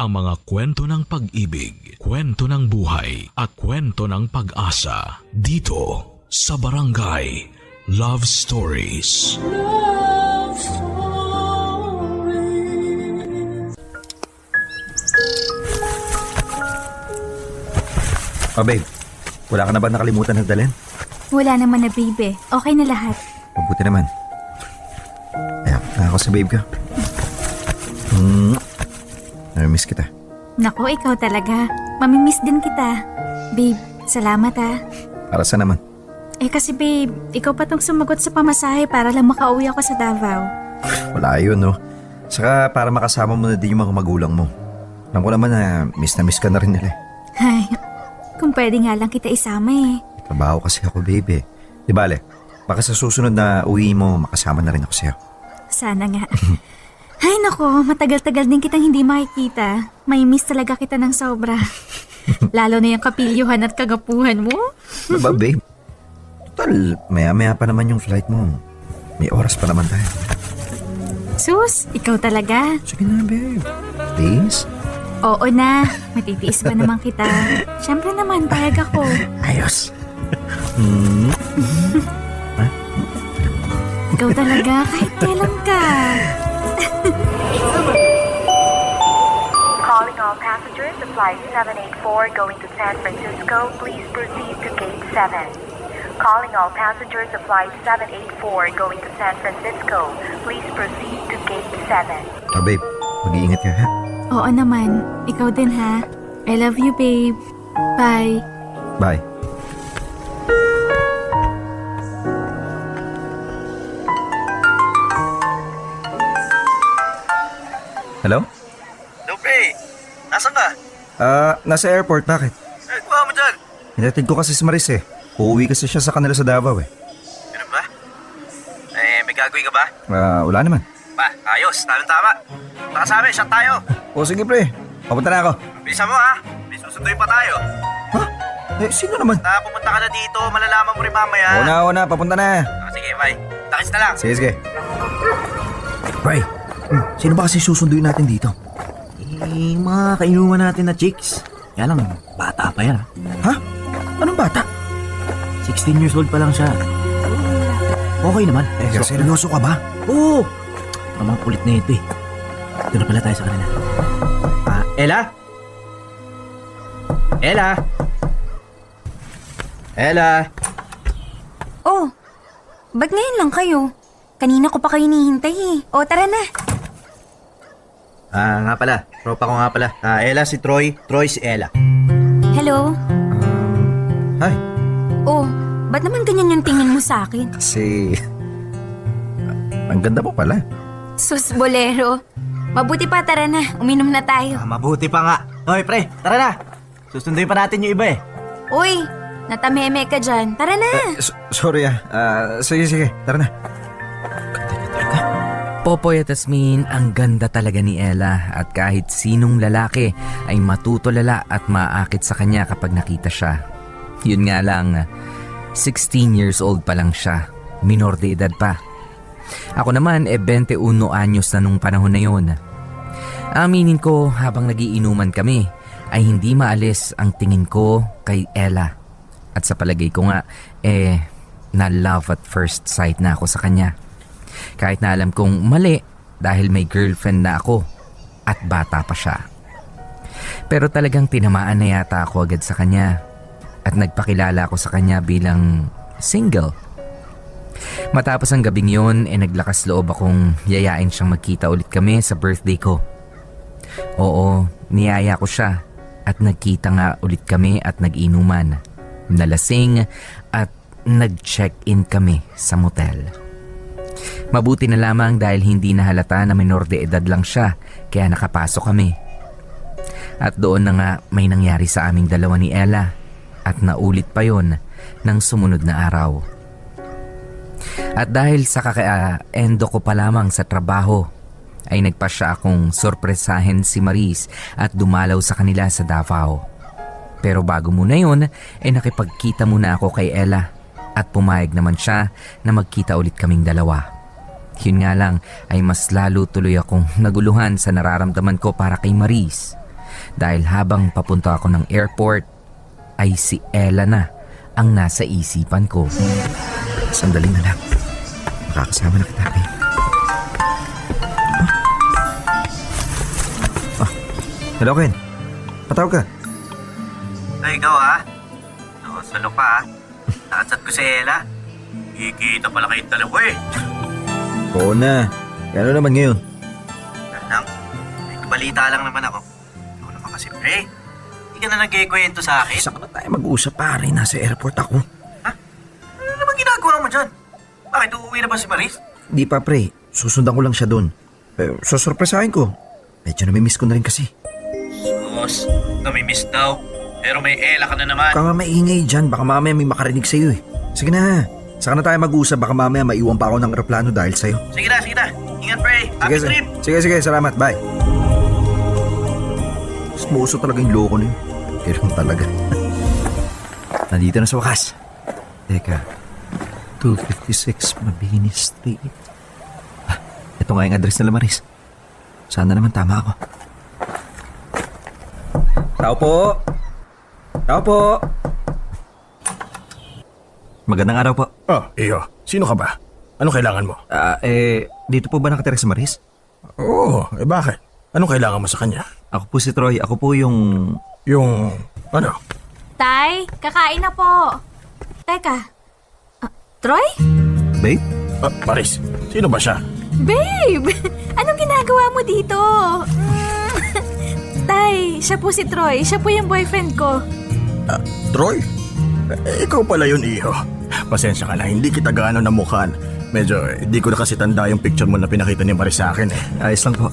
ang mga kwento ng pag-ibig, kwento ng buhay at kwento ng pag-asa dito sa Barangay Love Stories. Love Stories. Oh babe, wala ka na ba nakalimutan ng dalhin? Wala naman na babe. Okay na lahat. Mabuti naman. Ayan, ako sa babe ka. Namimiss kita. Naku, ikaw talaga. Mamimiss din kita. Babe, salamat ah. Para sa naman. Kasi babe, ikaw pa tong sumagot sa pamasahe para lang makauwi ako sa Davao. Wala yun, no? Saka para makasama mo na din yung mga magulang mo. Alam ko naman na miss ka na rin nila. Ay, kung pwede nga lang kita isama eh. Trabaho kasi ako, babe. Di bale, baka sa susunod na uwi mo, makasama na rin ako sa'yo. Sana nga. Ay nako, matagal-tagal din kitang hindi makikita. May miss talaga kita ng sobra. Lalo na yung kapilyuhan at kagapuhan mo. Ano ba, babe? Total, maya-maya pa naman yung flight mo. May oras pa naman tayo. Sus, ikaw talaga. Sige na, babe. Please? Oo na, matitiis pa naman kita. Siyempre naman, payag ako. Ayos. Ikaw talaga, kahit kailan ka. Calling all passengers of Flight 784 going to San Francisco, please proceed to Gate 7. Calling all passengers of Flight 784 going to San Francisco, please proceed to Gate 7. Oh, babe, mag-iingat ka, ha? Oo naman, ikaw din ha. I love you, babe. Bye. Bye. Hello? Hello, pre. Nasaan ka? Nasa airport. Bakit? Kuha mo dyan. Hinatid ko kasi si Maris eh. Uuwi kasi siya sa kanila sa Davao eh. Ganun ba? May gagawin ka ba? Wala naman. Ayos. Tama. Baka sa amin, shot tayo. O sige pre, papunta na ako. Bilisan mo, ha? May susunduin pa tayo. Ha? Sino naman? Basta pumunta ka na dito, malalaman mo rin mamaya. Oo na, papunta na. Sige, bye. Takis na lang. Sige. Pre, sino ba kasi susunduin natin dito? Mga kainuman natin na chicks. Kaya lang, bata pa yan. Ha? Anong bata? 16 years old pa lang siya. Okay naman. Seryoso ka ba? Oo! Ang mga kulit na ito eh. Ito na pala tayo sa kanila. Ella? Ella? Ella? Oh, ba't ngayon lang kayo? Kanina ko pa kayo hinihintay eh. O, tara na. Nga pala. Tropa ko nga pala. Ella si Troy. Troy si Ella. Hello? Hi. Oh, ba't naman ganyan yung tingin mo sa akin? Kasi... ang ganda mo pala. Sus, bolero. Mabuti pa, tara na. Uminom na tayo. Mabuti pa nga. Hoy, pre. Tara na. Susunduin pa natin yung iba eh. Uy, natameme ka dyan. Tara na. Sorry sige. Tara na. Popoy at Asmin, ang ganda talaga ni Ella at kahit sinong lalaki ay matutulala at maakit sa kanya kapag nakita siya. Yun nga lang, 16 years old pa lang siya, minor de edad pa. Ako naman 21 anyos na nung panahon na yun. Aminin ko habang nagiinuman kami ay hindi maalis ang tingin ko kay Ella. At sa palagay ko nga, na love at first sight na ako sa kanya. Kahit na alam kong mali dahil may girlfriend na ako at bata pa siya. Pero talagang tinamaan na yata ako agad sa kanya at nagpakilala ako sa kanya bilang single. Matapos ang gabing yun, naglakas loob akong yayain siyang magkita ulit kami sa birthday ko. Oo, niyaya ko siya at nagkita nga ulit kami at nag-inuman. Nalasing at nag-check-in kami sa motel. Mabuti na lamang dahil hindi na halata na minor de edad lang siya kaya nakapasok kami. At doon na nga may nangyari sa aming dalawa ni Ella at naulit pa yon ng sumunod na araw. At dahil sa kaka-endo ko pa lamang sa trabaho ay nagpasya akong sorpresahin si Maris at dumalaw sa kanila sa Davao. Pero bago muna yun nakipagkita muna ako kay Ella at pumayag naman siya na magkita ulit kaming dalawa. Yun nga lang ay mas lalo tuloy akong naguluhan sa nararamdaman ko para kay Maris dahil habang papunta ako ng airport ay si Ella na ang nasa isipan ko. Sandali na lang. Makakasama na kita, babe. Hello, Ken. Patawag ka. Ay, ikaw ha? Salo pa ha? Nakatsat ko si Ella. Kikita pala kayong dalawa eh. Oo na. Ano naman ngayon? Ano lang? May balita lang naman ako. Ako naman kasi, pre. Hindi ka na nagkikwento sa akin. Saan na tayo mag-usap, pare? Nasa airport ako. Ano naman ginagawa mo dyan? Bakit uuwi na ba si Maris? Di pa, pre. Susundan ko lang siya doon. Susurpresahin ko. Medyo namimiss ko na rin kasi. Sus, namimiss daw. Pero may Ella ka na naman. Baka maingay dyan. Baka mamaya may makarinig sa'yo eh. Sige na. Saka na tayo mag-usap. Baka mamaya maiwan pa ako ng aeroplano dahil sa'yo. Sige na. Ingat, pre. Happy trip. Sige. Salamat. Bye. Smuso talaga yung loko niyo. Pero talaga. Nandito na sa wakas. Teka. 256 Mabini Street. Ito nga yung address nila, Maris. Sana naman tama ako. Tao po. Magandang araw po. Oh, iyo. Sino ka ba? Anong kailangan mo? Dito po ba nakatira si Maris? Oo, bakit? Anong kailangan mo sa kanya? Ako po si Troy. Ako po yung... Yung... Ano? Tay, kakain na po. Teka. Troy? Babe? Maris, sino ba siya? Babe! Anong ginagawa mo dito? Tay, siya po si Troy. Siya po yung boyfriend ko. Troy? Ikaw pala yun, iyo. Pasensya ka na, hindi kita gaano namukhaan. Medyo, hindi ko na kasi tanda yung picture mo na pinakita ni Maris sa akin eh. Ayos lang po.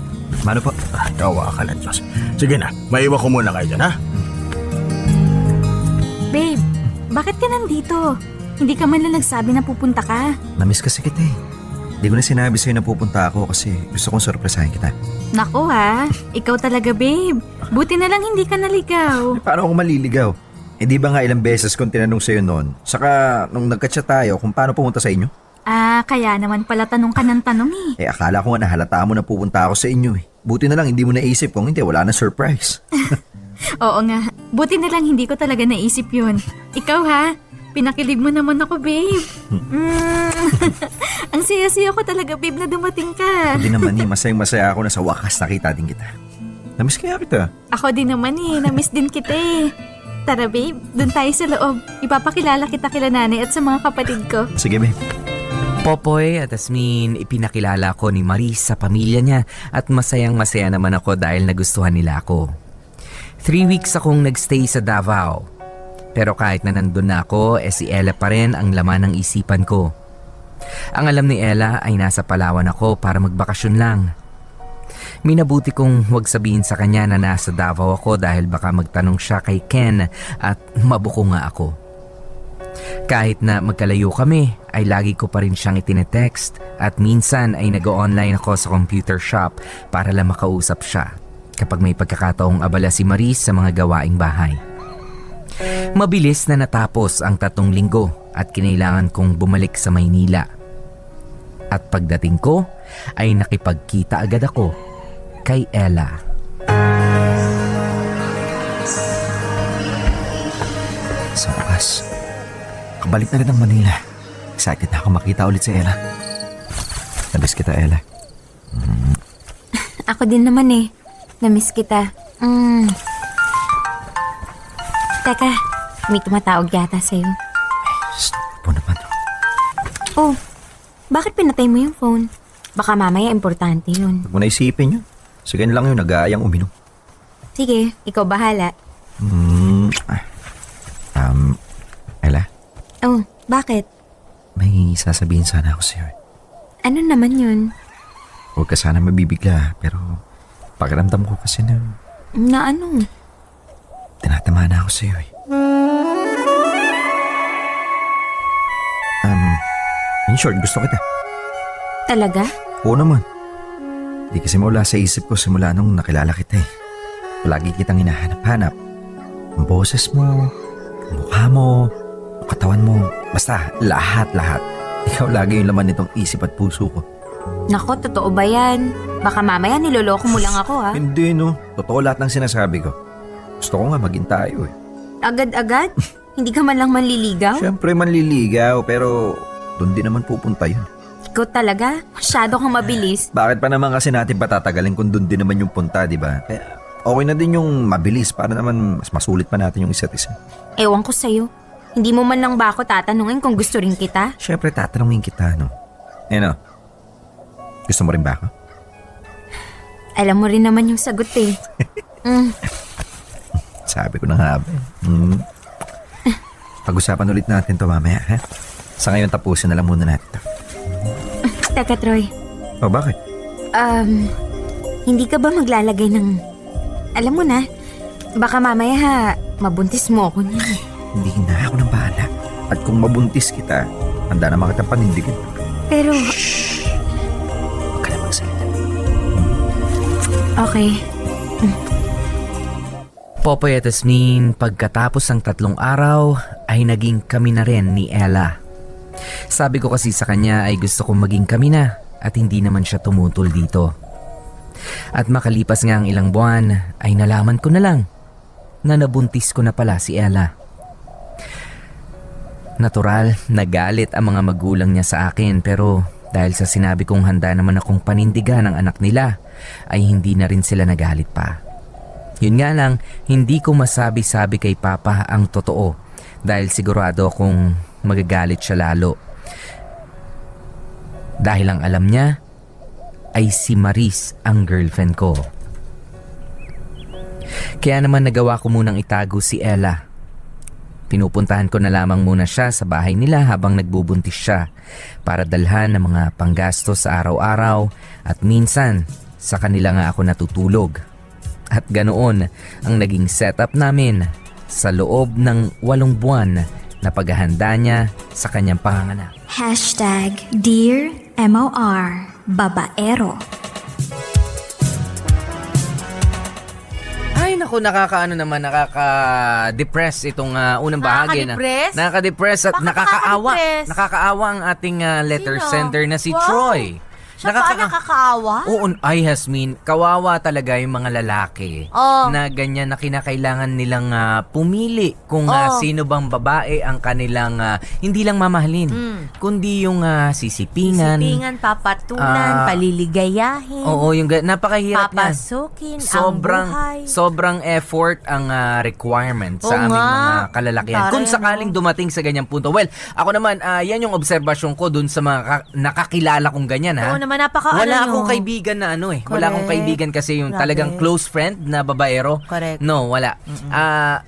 Mano po? Kawa ka na, Diyos. Sige na, maiwan ko muna kayo dyan, ha? Babe, bakit ka nandito? Hindi ka man lang nagsabi na pupunta ka. Namiss kasi kita eh. Hindi ko na sinabi sa'yo na pupunta ako kasi gusto kong sorpresahin kita. Naku ha, ikaw talaga babe. Buti na lang hindi ka naligaw. Paano ako maliligaw? Eh di ba nga ilang beses kong tinanong sa'yo noon? Saka nung nagka-chat tayo kung paano pumunta sa inyo? Kaya naman pala tanong ka ng tanong eh. Akala ko nga nahalata mo na pupunta ako sa inyo eh. Buti na lang hindi mo naisip kung hindi wala na surprise. Oo nga, buti na lang hindi ko talaga naisip yun. Ikaw ha, pinakilig mo naman ako babe. Ang saya-saya ko talaga babe na dumating ka. Hindi naman eh, masayang-masaya ako na sa wakas nakita din kita. Namiss kaya kita. Ako din naman eh, namiss din kita eh. Tara babe, dun tayo sa loob. Ipapakilala kita kila nanay at sa mga kapatid ko. Sige babe. Popoy at Asmin, ipinakilala ko ni Maris sa pamilya niya at masayang-masaya naman ako dahil nagustuhan nila ako. 3 weeks akong nagstay sa Davao. Pero kahit na nandun na ako, si Ella pa rin ang laman ng isipan ko. Ang alam ni Ella ay nasa Palawan ako para magbakasyon lang. Minabuti kong huwag sabihin sa kanya na nasa Davao ako dahil baka magtanong siya kay Ken at mabuko nga ako. Kahit na magkalayo kami, ay lagi ko pa rin siyang itinetext at minsan ay nag-online ako sa computer shop para lang makausap siya kapag may pagkakataong abala si Maris sa mga gawaing bahay. Mabilis na natapos ang 3 linggo at kinailangan kong bumalik sa Maynila. At pagdating ko ay nakipagkita agad ako kay Ella. Sa wakas, kabalik na rin ng Manila. Excited na ako makita ulit si Ella. Namiss kita, Ella. Ako din naman eh. Namiss kita. Teka, may tumatawag yata sa'yo. Po naman. Oh, bakit pinatay mo yung phone? Baka mamaya importante yun. Huwag mo na isipin yun. Sige na lang yun, nag-aayang uminom. Sige, ikaw bahala. Ella, Oh, bakit? may sasabihin sana ako sa'yo. Ano naman yun? Huwag ka sana mabibigla, pero pakiramdam ko kasi na Na ano? tinatamaan na ako sa'yo eh. In short, gusto kita. Talaga? Oo naman. Di kasi mawala sa isip ko simula nung nakilala kita eh. Palagi kitang hinahanap-hanap. Ang boses mo, ang mukha mo, ang katawan mo, basta lahat-lahat. Ikaw lagi yung laman nitong isip at puso ko. Nako, totoo ba yan? Baka mamaya niloloko mo lang ako ha. Hindi no, totoo lahat ng sinasabi ko. Gusto ko nga maging tayo eh. Agad-agad? Hindi ka man lang manliligaw? Siyempre manliligaw pero doon din naman pupunta yun. Ikaw talaga? Masyado kang mabilis. Bakit pa naman kasi natin patatagalin kung doon din naman yung punta, di ba? Kaya okay na din yung mabilis para naman mas masulit pa natin yung isa't isa. Ewan ko sa'yo. Hindi mo man lang ba ako tatanungin kung gusto rin kita? Siyempre tatanungin kita, no? Gusto mo rin ba ako? Alam mo rin naman yung sagot eh. Sabi ko na nga ba. Pag-usapan ulit natin to mamaya, ha? Sa ngayon tapusin na lang muna natin to. Teka, Troy. Oh, bakit? Hindi ka ba maglalagay ng... Alam mo na, baka mamaya ha, mabuntis mo ako niya. Hindi na ako nang bahala. At kung mabuntis kita, handa naman kitang panindigin. Pero... Huwag ka na magsalita. Okay. Popoy at Asmin, pagkatapos ng 3 araw ay naging kami na rin ni Ella. Sabi ko kasi sa kanya ay gusto kong maging kami na at hindi naman siya tumutol dito. At makalipas nga ang ilang buwan ay nalaman ko na lang na nabuntis ko na pala si Ella. Natural, nagalit ang mga magulang niya sa akin pero dahil sa sinabi kong handa naman akong panindigan ng anak nila ay hindi na rin sila nagalit pa. Yun nga lang, hindi ko masabi-sabi kay Papa ang totoo dahil sigurado akong magagalit siya lalo. Dahil ang alam niya ay si Maris ang girlfriend ko. Kaya naman nagawa ko munang itago si Ella. Pinupuntahan ko na lamang muna siya sa bahay nila habang nagbubuntis siya para dalhan ng mga panggastos sa araw-araw at minsan sa kanila nga ako natutulog. At ganoon ang naging setup namin sa loob ng 8 buwan na paghahanda niya sa kanyang panganganak. Dear MOR Babaero. Ay naku, nakaka-depress itong unang bahagi na. Nakaka-depress at nakakaawa ang ating letter sender na si Troy. Siya pa nakakaawa? Oo, ay Hasmin, kawawa talaga yung mga lalaki na ganyan na kinakailangan nilang pumili kung sino bang babae ang kanilang hindi lang mamahalin, kundi yung sisipingan, papatulan, paliligayahin. Oo, yung napakahirap niyan. Papasukin ang buhay. Sobrang effort ang requirement sa aming mga kalalakihan. Kung sakaling dumating sa ganyang punto. Well, ako naman, yan yung obserbasyon ko dun sa mga nakakilala kong ganyan, ha? Wala akong kaibigan na Wala akong kaibigan kasi yung talagang close friend na babaero. Correct. No, wala.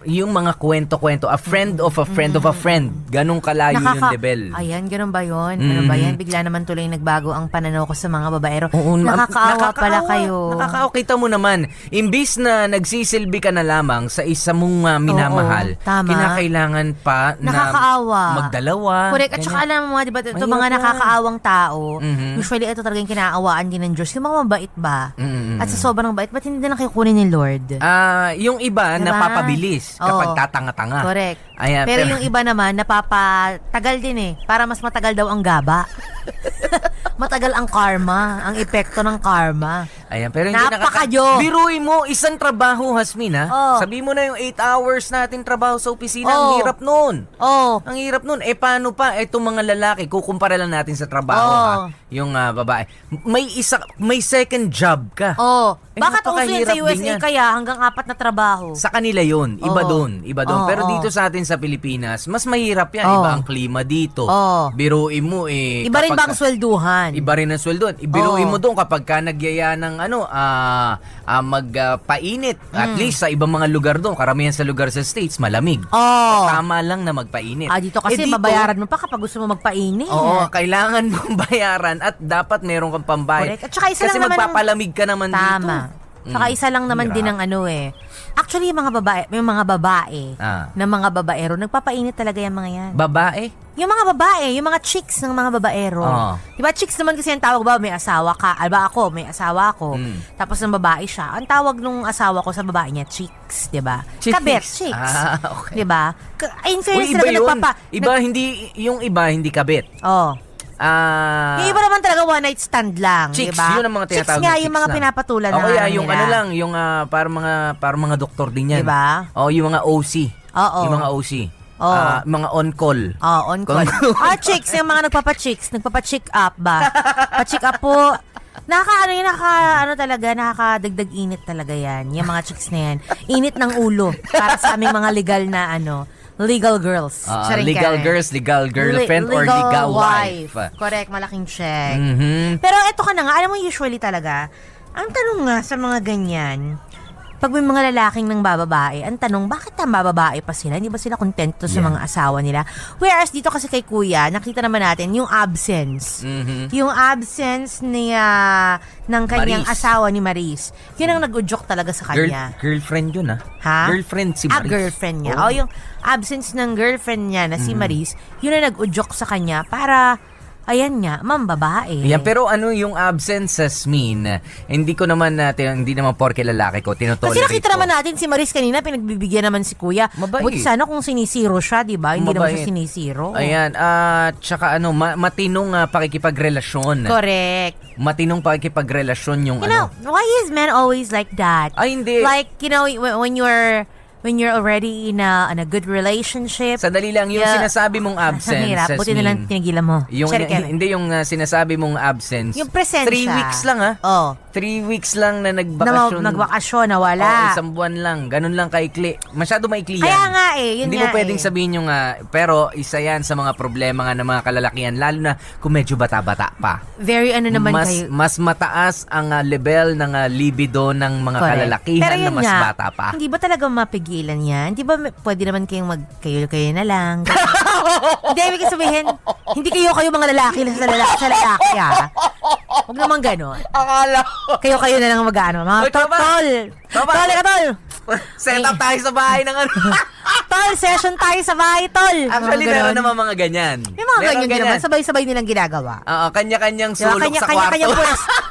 Yung mga kwento-kwento, a friend of a friend of a friend. Ganong kalayo yung level. Ayan, ganun ba yun? Ganun ba yan? Bigla naman tuloy nagbago ang pananaw ko sa mga babaero. Oo, nakakaawa pala kayo. Nakakaawa. Kita mo naman, imbis na nagsisilbi ka na lamang sa isa mong minamahal, kinakailangan pa nakakaawa. Na magdalawa. Correct. At saka alam mo, diba, ito mga nakakaawang tao, usually ito talagang kinaawaan din ng Diyos. Yung mga mabait ba? At sa sobrang bait, ba't hindi na lang kayo kunin ni Lord? Yung iba, diba? Napapabilis kapag tatanga-tanga. Correct. Ayan, pero yung iba naman, napapatagal din para mas matagal daw ang gaba. Matagal ang karma, ang epekto ng karma. Ayan, pero hindi napakadyo. Biruin mo, isang trabaho, Hasmin, ha? Sabi mo na yung 8 hours natin trabaho sa opisina, ang hirap nun. Ang hirap nun. Paano pa itong mga lalaki, kukumpara lang natin sa trabaho, ha? Yung babae. May second job ka. Bakit uso yan sa USA kaya hanggang 4 na trabaho? Sa kanila yun. Iba doon. Pero dito sa atin sa Pilipinas, mas mahirap yan. Iba ang klima dito. Biruin mo iba rin ba ang swelduhan? Iba rin ang swelduhan. Biruin mo doon kapag ka nagyaya ng magpainit. At least sa ibang mga lugar doon, karamihan sa lugar sa States, malamig. Tama lang na magpainit. Dito kasi dito, mabayaran mo pa kapag gusto mo magpainit. Kailangan mong bayaran at dapat meron kang pambayad. At saka isa kasi lang magpapalamig ka naman dito. Saka isa lang naman din ang Actually, yung mga babae na mga babaero, nagpapainit talaga yung mga yan. Babae? Yung mga babae, yung mga chicks ng mga babaero. Diba, chicks naman kasi yung tawag ba, may asawa ka. Alba ako, may asawa ako. Tapos ng babae siya. Ang tawag nung asawa ko sa babae niya, chicks. Diba? Kabet, chicks. Okay. Diba? In fairness iba talaga yun. Yung iba, hindi kabet. Yung iba naman talaga one night stand lang, Chicks, diba? yun ang mga tinatawag Chicks nga, na yung chicks mga lang. pinapatulan na O kaya yung nila. ano lang, yung parang mga doktor din yan. Diba? O yung mga OC. Oo. Yung mga OC. Oo. Mga on-call. On call. Chicks, yung mga nagpapa-check up ba? Pa-check up po. Nakakadagdag init talaga yan. Yung mga chicks na yan. Init ng ulo para sa aming mga legal na legal girls. Charing Legal Karen. girls, legal girlfriend, or legal wife. Correct, malaking check. Mhm. Pero eto ka na nga, alam mo usually talaga, ang tanong nga sa mga ganyan, pag may mga lalaking nang bababae, ang tanong, bakit ang bababae pa sila? Hindi ba sila kontento sa mga asawa nila? Whereas dito kasi kay Kuya, nakita naman natin yung absence. Mhm. Yung absence ng kanyang Maris. asawa ni Maris. Yun ang nag-udyok talaga sa kanya. Girlfriend yun, Ha? Girlfriend si Maris. Girlfriend niya. Oh. Yung absence ng girlfriend niya na si Maris, yun ang nag-udyok sa kanya para, ayan nga, mambabae. Yan, pero ano yung absences mean? Hindi ko naman, hindi naman porke lalaki ko, tinotolerate Kasi nakita ko. naman natin si Maris kanina, pinagbibigyan naman si Kuya. Mabait. Buti sana kung sinisiro siya, di ba? Hindi naman siya Mabait. sinisiro. Ayan, tsaka matinong pakikipagrelasyon. Correct. Matinong pakikipagrelasyon yung You know, why is men always like that? Ay, hindi. Like, you know, when you're already in a good relationship. Sandali lang, yung sinasabi mong absence. Ang hirap. Buti na lang tinigilan mo. Hindi yung sinasabi mong absence. Yung presensya. 3 weeks lang Oh. 3 weeks lang na nagbakasyon. Nagbakasyon, nawala. Isang buwan lang. Ganun lang kaikli. Masyado maikli yan. Kaya nga yun Hindi nga mo pwedeng sabihin yung, pero isa yan sa mga problema nga ng mga kalalakihan, lalo na kung medyo bata-bata pa. Very naman kayo. Mas mataas ang level ng libido ng mga Correct. kalalakihan Pero na yun mas nga, bata pa. Hindi ba talaga mapigilan yan? Di ba pwede naman kayong kayo na lang? Hindi, ibig sabihin, hindi kayo mga lalaki sa lalaki, ha? Huwag naman gano'n. Akala ko. Kayo na lang mag-ano. Mga Uy, tama. tol! Tama. Tol! Set up tayo sa bahay ng ano. Tol, session tayo sa bahay, tol! Actually, Mga meron ganon. naman mga ganyan. May mga ganyan din naman. Sabay-sabay nilang ginagawa. Oo, kanya-kanyang Diba? sulok sa kwarto.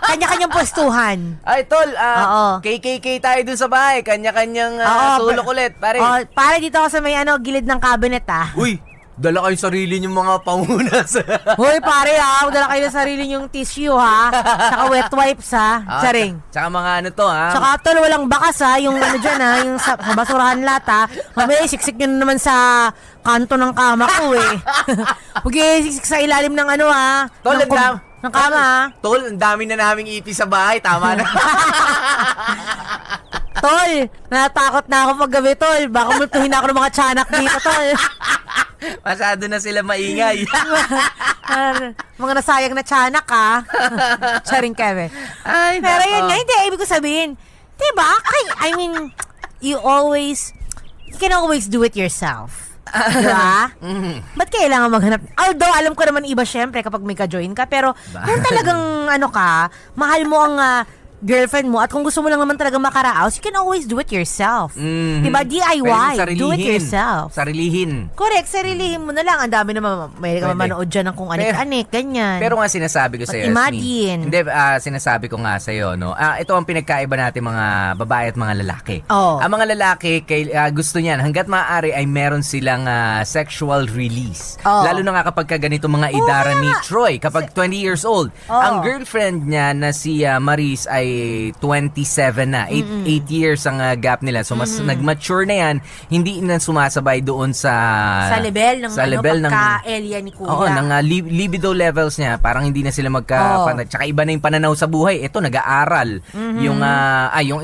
Kanya-kanyang pwestuhan. Ay, tol, Oo. KKK tayo dun sa bahay. Kanya-kanyang sulok ulit, pare. Oh, pare dito ako sa may gilid ng cabinet, Uy, dala kayo sarili niyong mga pangunas. Hoy, pare magdala kayo ng sarili niyong tissue, ha? Saka wet wipes, ha? Charing. Tsaka mga ano to, ha? Saka tol, walang bakas, ha? Yung dyan, ha? Yung sa basurahan lahat, ha? Mamaya, siksik nyo na naman sa kanto ng kama ko, eh. Huwag siksik sa ilalim ng ha? Tol, ng kama, ha? Tol, ang dami na naming ipis sa bahay. Tama na. Tol, natakot na ako pag gabi, tol. Baka multuhin ako ng mga tiyanak dito, tol. Masyado na sila maingay. Mga nasayang na tiyanak, ha? Charing Kevin. Ay, Pero nako. yun nga, hindi. Ibig ko sabihin, diba? I mean, you can always do it yourself. Diba? Ba't kailangan maghanap? Although, alam ko naman iba syempre kapag may ka-join ka. Pero, kung talagang, mahal mo ang girlfriend mo at kung gusto mo lang naman talaga makaraos, you can always do it yourself. Diba? DIY. Pwede Do it yourself. Sarilihin. Correct. Sarilihin mo na lang. Ang dami naman. May ka Pwede. manood dyan ng kung anik-anik. Ganyan. Pero nga sinasabi ko sa iyo, Imagine. Hindi, sinasabi ko nga sa iyo, no. Ito ang pinagkaiba natin mga babae at mga lalaki. Oh. Ang mga lalaki gusto niyan hangga't maaari ay meron silang sexual release. Oh. Lalo na nga kapag ganito mga idara ni Troy, kapag 20 years old. Oh. Ang girlfriend niya na si Maris ay 27 na. 8 years ang gap nila. So mas nag-mature na yan, hindi na sumasabay doon sa level ng pagka-Elia ni Kuya. Oo, ng libido levels niya, parang hindi na sila tsaka iba na yung pananaw sa buhay. Ito, nag-aaral. Yung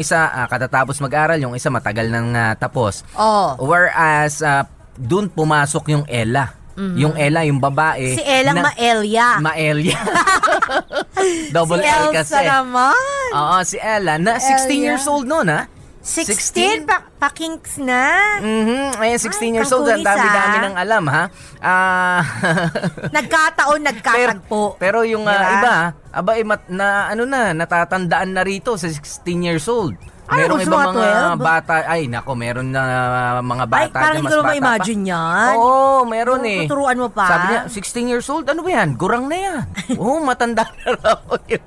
isa, katatapos mag-aral, yung isa matagal nang tapos. Oh. Whereas, dun pumasok yung Ella. Yung Ella, yung babae. Si Elang Maelia. Maelia. Double Si L Elsa kasi. naman. Oo, si Ella, na 16 Elia. years old noon, ha? 16? Pa-kinks na. Ayan, 16 years old. Ang pangkulis, dami-dami nang alam, ha? Nagkataon, nagkatagpo. Pero yung Diba? iba, natatandaan na rito sa 16 years old. Ay, Merong gusto ibang mga mga 12? bata, meron na mga bata Ay, parang na hindi mas ko na bata ma-imagine pa. yan. Oo, meron eh. Tuturuan mo pa. Sabi niya, 16 years old, ano ba yan? Gurang na yan. Oo, matanda na raw yun.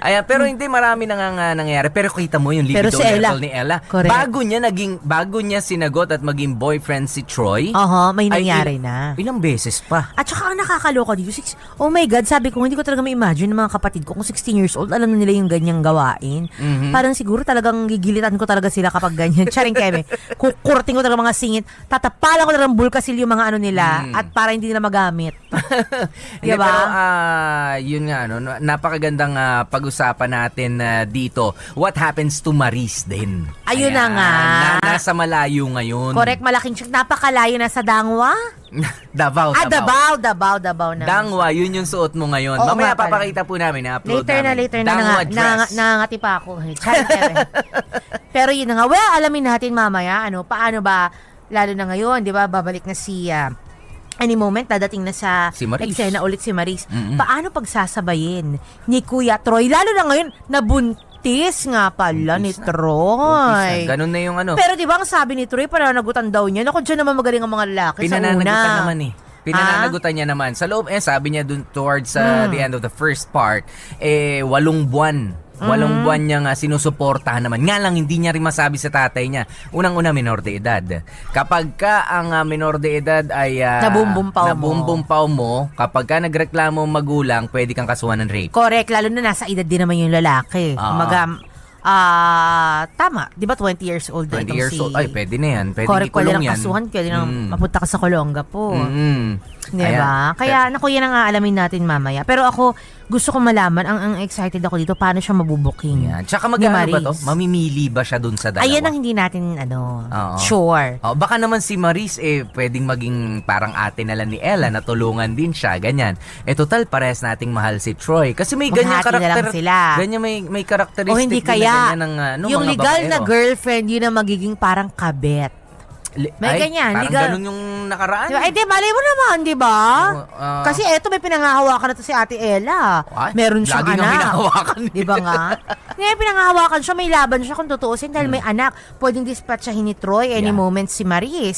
Ayan, pero hindi marami nangyayari. Pero kita mo yung Pero libido si Ella. level ni Ella. Correct. Bago niya sinagot at maging boyfriend si Troy. May ay nangyari na. Ilang beses pa. At saka ang nakakaloka dito, oh my God, sabi ko, hindi ko talaga ma-imagine ng mga kapatid ko kung 16 years old, alam na nila yung ganyang gawain. Parang siguro talagang gigilitan ko talaga sila kapag ganyan. Charing keme. Kukurting ko talaga mga singit. Tatapalan ko talaga ng bulkasil yung mga ano nila at para hindi nila magamit. Hindi, Diba? pero yun nga, napakagandang pag-usapan natin dito. What happens to Maris din? Ayun na nga. Nasa malayo ngayon. Correct, malaking check. Napakalayo na sa Dangwa. Davao. Davao na. Dangwa, yun yung suot mo ngayon. Oo, Mamaya nga pala. papakita po namin, upload Later namin. na. Dangwa dress. Nangangati pa ako. Charing keme. Pero yun na nga. Well, alamin natin mamaya, paano ba, lalo na ngayon, di ba, babalik na si any moment, dadating na sa Si Maris. eksena ulit si Maris. Paano pagsasabayin ni Kuya Troy? Lalo na ngayon, nabuntis nga pala ni Troy. Ganun na yung Pero di ba ang sabi ni Troy, pananagutan daw niya, naku, dyan naman magaling ang mga lalaki sa una. Pinananagutan naman eh. Pinananagutan niya naman. Sa loob, sabi niya dun towards the end of the first part, 8 buwan. 8 buwan niyang sinusuportahan naman. Nga lang, hindi niya rin masabi sa tatay niya. Unang-una, minor de edad. Kapag ka ang minor de edad ay nabumbumpaw mo, kapag ka nagreklamo magulang, pwede kang kasuhan ng rape. Correct, lalo na nasa edad din naman yung lalaki. Tama, di ba 20 years old 20 years old, ay pwede na yan. Pwede Correct, pwede ikulong ng yan. kasuhan, pwede nang mapunta ka sa Kolongga po. Di Ayan. ba? Kaya, naku, yan ang aalamin natin mamaya. Pero ako, gusto ko malaman, ang excited ako dito, paano siya mabubuking. Yan. Tsaka ni magkano ba Maris. to? Mamimili ba siya dun sa dalawa? Ayan ang hindi natin, Oo. sure. Baka naman si Maris pwedeng maging parang ate na lang ni Ella na tulungan din siya, ganyan. Total parehas nating mahal si Troy kasi may ganyang Maghati na lang karakter. sila. Ganyan may karakteristic O hindi din kaya, na ganyan ng yung mga legal na babaero. girlfriend, yun ang magiging parang kabet. May ganyan, parang legal. ganun yung nakaraan. Diba? Di, malay mo naman, di ba? Kasi eto, may pinangahawakan na to si Ate Ella. Meron siyang lagi nga anak. pinahawakan. Di ba nga? Ngayon, pinangahawakan siya, may laban siya kung tutuusin dahil may anak. Pwedeng dispatchahin ni Troy any moment si Maris.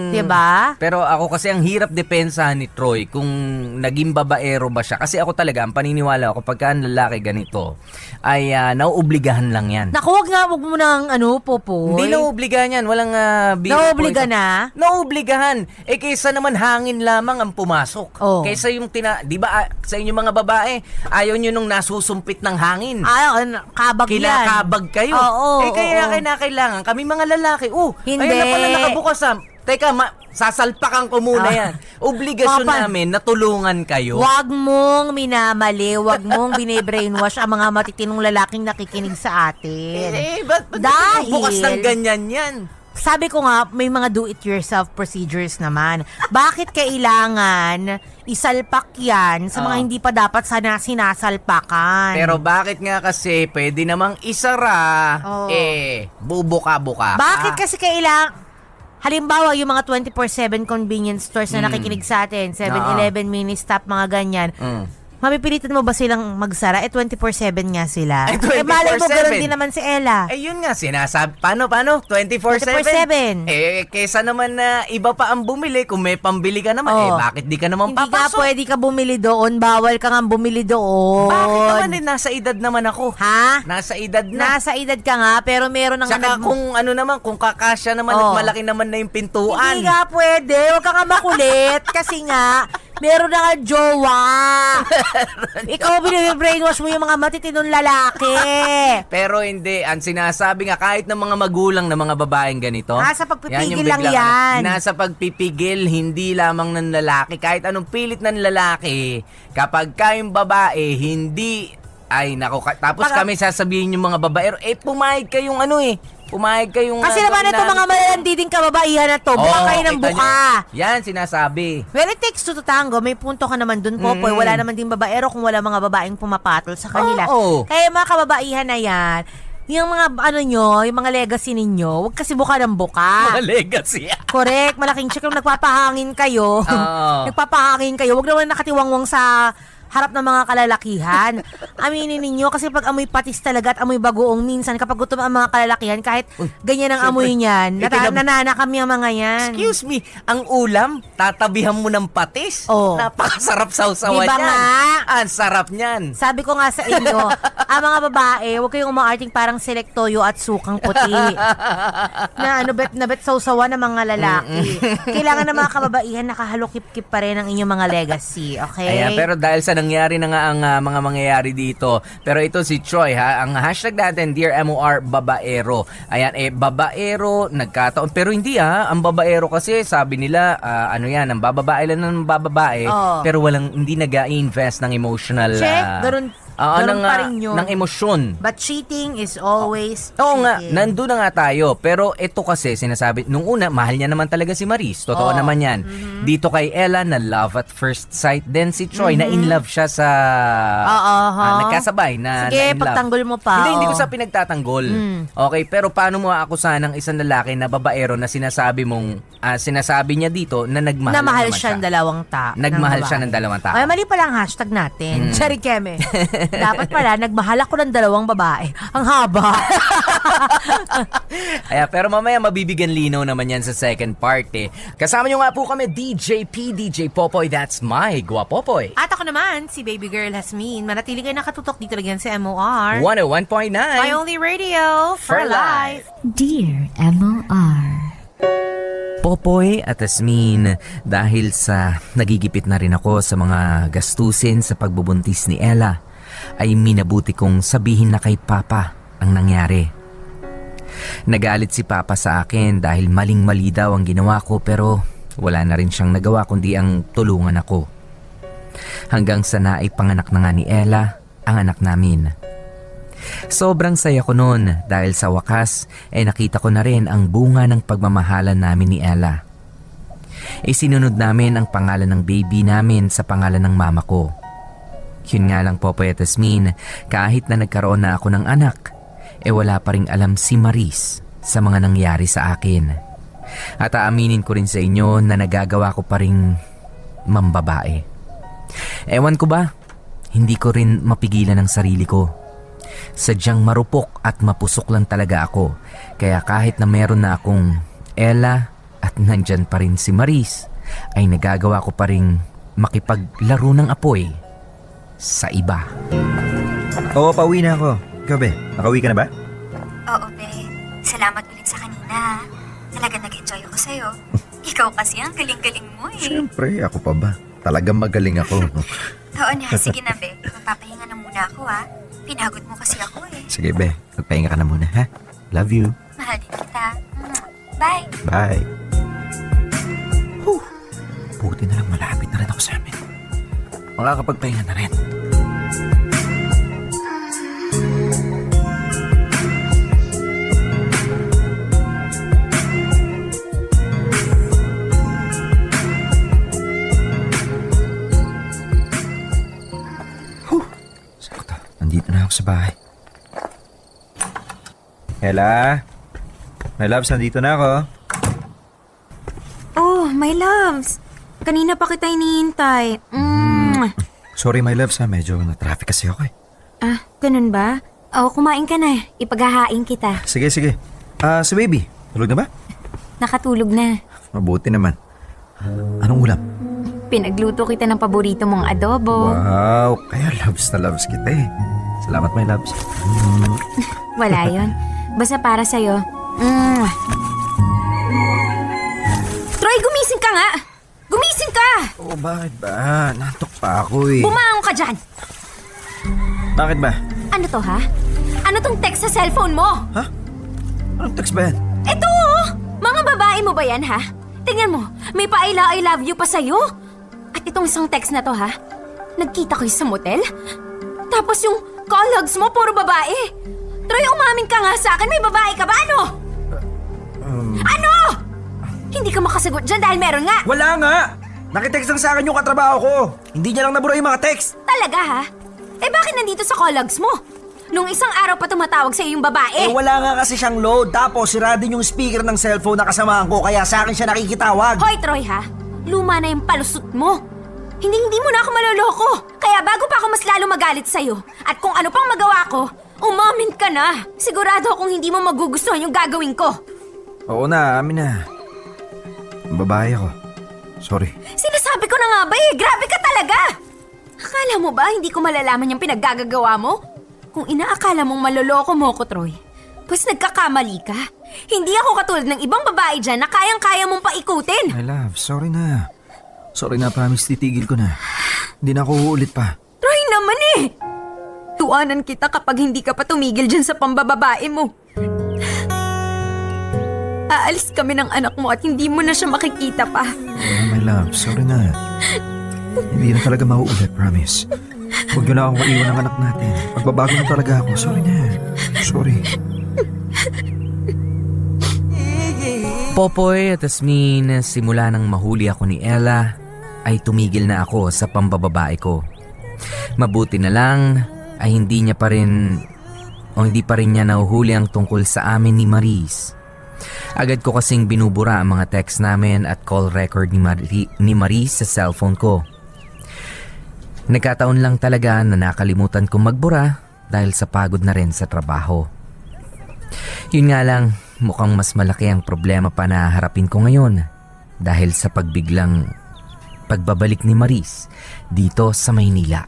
Di ba? Pero ako kasi ang hirap depensahan ni Troy kung naging babaero ba siya. Kasi ako talaga, ang paniniwala ko, pagka ang lalaki ganito, ay nauobligahan lang yan. Naku, wag mo nang Popoy. Hindi nauobligahan yan. Walang Nauobliga na? Nauobligahan. Kaysa naman hangin lamang ang pumasok. Oh. Kaysa yung di ba sa inyo mga babae, ayaw nyo nung nasusumpit ng hangin. Kabag yan. Kinakabag kayo. Oo, kaya kailangan kami mga lalaki. Hindi. Ayun na pala nakabukas Teka, sasalpakan ko muna yan. Obligasyon namin na tulungan kayo. Wag mong minamali, wag mong bine-brainwash ang mga matitinong lalaking nakikinig sa atin. Ba't Dahil bukas ng ganyan yan? Sabi ko nga, may mga do-it-yourself procedures naman. Bakit kailangan isalpak yan sa mga hindi pa dapat sana sinasalpakan? Pero bakit nga kasi pwede namang isara, bubuka-buka ka. Bakit kasi kailangan... Halimbawa, yung mga 24/7 convenience stores na nakikinig sa atin, 7-Eleven, Ministop, mga ganyan. Mapipilitan mo ba silang magsara? 24/7 nga sila. 24/7. Malay mo, ganoon din naman si Ella. Yun nga, sinasabi. Paano? 24/7? 24/7. Kesa naman na iba pa ang bumili, kung may pambili ka naman, bakit di ka naman Hindi papasok? ka pwede ka bumili doon. Bawal ka nga bumili doon. Bakit naman nasa edad naman ako? Ha? Nasa edad na. Nasa edad ka nga, pero meron ng... Tsaka kung kung kakasya naman at malaki naman na yung pintuan. Hindi nga pwede. Huwag ka nga makulit. Kasi nga, meron na nga jowa. Ikaw bine-brainwash mo yung mga matitinong lalaki. Pero hindi. Ang sinasabi nga, kahit ng mga magulang ng mga babaeng ganito. Nasa pagpipigil yung lang biglang, yan. Nasa pagpipigil, hindi lamang ng lalaki. Kahit anong pilit ng lalaki, kapag kayong babae, hindi... tapos kami sasabihin yung mga babaero, pumayag kayong pumayag kayong... Kasi naman ito mga malandiding kababaihan na to. Buka kayo ng buka. Yan, sinasabi. Well, it takes two to tango. May punto ka naman dun, Popoy. Wala naman din babaero kung wala mga babaeng pumapatol sa kanila. Kaya mga kababaihan na yan, yung mga yung mga legacy ninyo, huwag kasi buka ng buka. Mga legacy. Correct. Malaking check yung nagpapahangin kayo. Nagpapahangin kayo. Huwag naman nakatiwangwang sa harap ng mga kalalakihan. Aminin ninyo, kasi pag amoy patis talaga at amoy bagoong, minsan kapag gutom ang mga kalalakihan, kahit ganyan ang amoy niyan, nanana kami ang mga yan. Excuse me, ang ulam, tatabihan mo ng patis? Oh. Napakasarap sausawan Diba yan. nga? Ang sarap niyan. Sabi ko nga sa inyo, ang mga babae, huwag kayong umaarting parang select toyo at sukang puti. Na bet sausawan ng mga lalaki. Kailangan ng mga kababaihan nakahalukip-kip pa rin ang inyong mga legacy, okay? Ayan, pero dahil sa nangyari na nga ang mga mangyayari dito, pero ito si Troy ha, ang hashtag natin, Dear MOR Babaero. Ayan, babaero, nagkataon. Pero hindi ang babaero kasi sabi nila, ang bababae lang ng bababae, pero hindi nag-i-invest ng emotional. Check, ganun pa rin yun. Ng emosyon. But cheating is always Oo nga, cheating. nandun na nga tayo. Pero ito kasi, sinasabi, nung una, mahal niya naman talaga si Maris. Totoo naman yan. Dito kay Ella, na love at first sight. Then si Troy, na in love siya sa... nagkasabay na Sige, na in love. pagtanggol mo pa. Hindi ko sa pinagtatanggol. Okay, pero paano mo aakusahan ng isang lalaki na babaero na sinasabi niya dito na nagmahal na mahal naman siya ng dalawang tao. Nagmahal siya ng dalawang tao. Ay, mali pala ang hashtag natin. Cherry Keme. Dapat pala, nagmahal ako ng dalawang babae. Ang haba. Pero mamaya mabibigyan linaw naman yan sa second part eh. Kasama nyo nga po kami, DJ P, DJ Popoy, that's my Guapopoy. At ako naman, si Baby Girl Hasmin. Manatili kayo nakatutok dito lang yan sa MOR. 101.9. My only radio for life. Dear MOR. Popoy at Asmin, dahil sa nagigipit na rin ako sa mga gastusin sa pagbubuntis ni Ella, ay minabuti kong sabihin na kay Papa ang nangyari. Nagalit si Papa sa akin dahil maling-mali daw ang ginawa ko, pero wala na rin siyang nagawa kundi ang tulungan ako. Hanggang sa naipanganak na nga ni Ella ang anak namin. Sobrang saya ko noon dahil sa wakas nakita ko na rin ang bunga ng pagmamahalan namin ni Ella. Isinunod namin ang pangalan ng baby namin sa pangalan ng mama ko. Yun nga lang, Popoy at Asmin, kahit na nagkaroon na ako ng anak, wala pa ring alam si Maris sa mga nangyari sa akin. At aaminin ko rin sa inyo na nagagawa ko pa ring mambabae. Ewan ko ba, hindi ko rin mapigilan ang sarili ko. Sadyang marupok at mapusok lang talaga ako. Kaya kahit na meron na akong Ella at nandyan pa rin si Maris, ay nagagawa ko pa rin makipaglaro ng apoy sa iba. Oo, pauwi na ako. Ikaw, be, nakauwi ka na ba? Oo, be. Salamat ulit sa kanina. Talaga nag-enjoy ako sa'yo. Ikaw kasi ang galing-galing mo eh. Siyempre, ako pa ba? Talagang magaling ako. Oo na, sige na, be. Magpapahinga na muna ako, ha. Pinagod mo kasi ako eh. Sige, be. Magpahinga ka na muna, ha? Love you. Mahal din kita. Bye. Bye. Buti na lang malapit na rin ako sa amin. Makakapagpahinga na rin. Sakto. Nandito na ako sa bahay. Ella? My loves, nandito na ako. Oh, my loves. Kanina pa kita hinihintay. Sorry, my loves, ha. Medyo na-traffic kasi ako eh. Ah, ganun ba? Oh, kumain ka na. Ipaghahain kita. Sige, sige. Si baby, tulog na ba? Nakatulog na. Mabuti naman. Anong ulam? Pinagluto kita ng paborito mong adobo. Wow, kaya loves na loves kita eh. Salamat, my loves. Wala yon. Basta para sa'yo. Troy, gumising ka nga! Gumising ka! Oh, bakit ba? Nantok pa ako eh. Bumangon ka dyan! Bakit ba? Ano to, ha? Ano tong text sa cellphone mo? Ha? Anong text ba yan? Ito, oh! Mga babae mo ba yan, ha? Tingnan mo, may I love you pa sa'yo. At itong isang text na to, ha? Nagkita kayo sa motel? Tapos yung call logs mo, puro babae. Troy, umamin ka nga sa akin. May babae ka ba? Ano? Ano? Hindi ka makasagot dyan dahil meron nga. Wala nga! Nakitext lang sa akin yung katrabaho ko. Hindi niya lang nabura yung mga text. Talaga, ha? Bakit nandito sa call logs mo? Nung isang araw pa tumatawag sa'yo yung babae. Wala nga kasi siyang load. Tapos sira din yung speaker ng cellphone na kasamahan ko. Kaya sa akin siya nakikitawag. Hoy, Troy, ha? Luma na yung palusot mo. Hindi mo na ako maloloko. Kaya bago pa ako mas lalo magalit sa'yo, at kung ano pang magawa ko, umamin ka na. Sigurado akong hindi mo magugustuhan yung gagawin ko. Oo na, amin na. Babae ako. Sorry. Sinasabi ko na nga ba eh, grabe ka talaga! Akala mo ba hindi ko malalaman yung pinaggagawa mo? Kung inaakala mong maloloko mo ko, Troy, pues nagkakamali ka. Hindi ako katulad ng ibang babae dyan na kayang-kaya mong paikutin. My love, sorry na. Sorry na, promise, titigil ko na. Hindi na ako uulit pa. Troy naman eh! Tuanan kita kapag hindi ka pa tumigil dyan sa pambababae mo. Aalis kami ng anak mo at hindi mo na siya makikita pa. Oh, my love, sorry na. Hindi na talaga mauulit, promise. Huwag niyo na akong maiwan ng anak natin. Magbabago na talaga ako. Sorry na. Sorry. Popoy at Asmin, simula nang mahuli ako ni Ella, ay tumigil na ako sa pambababae ko. Mabuti na lang ay hindi pa rin niya nahuhuli ang tungkol sa amin ni Maris. Agad ko kasing binubura ang mga text namin at call record ni Maris sa cellphone ko. Nagkataon lang talaga na nakalimutan kong magbura dahil sa pagod na rin sa trabaho. Yun nga lang, mukhang mas malaki ang problema pa na harapin ko ngayon dahil sa pagbiglang pagbabalik ni Maris dito sa Maynila.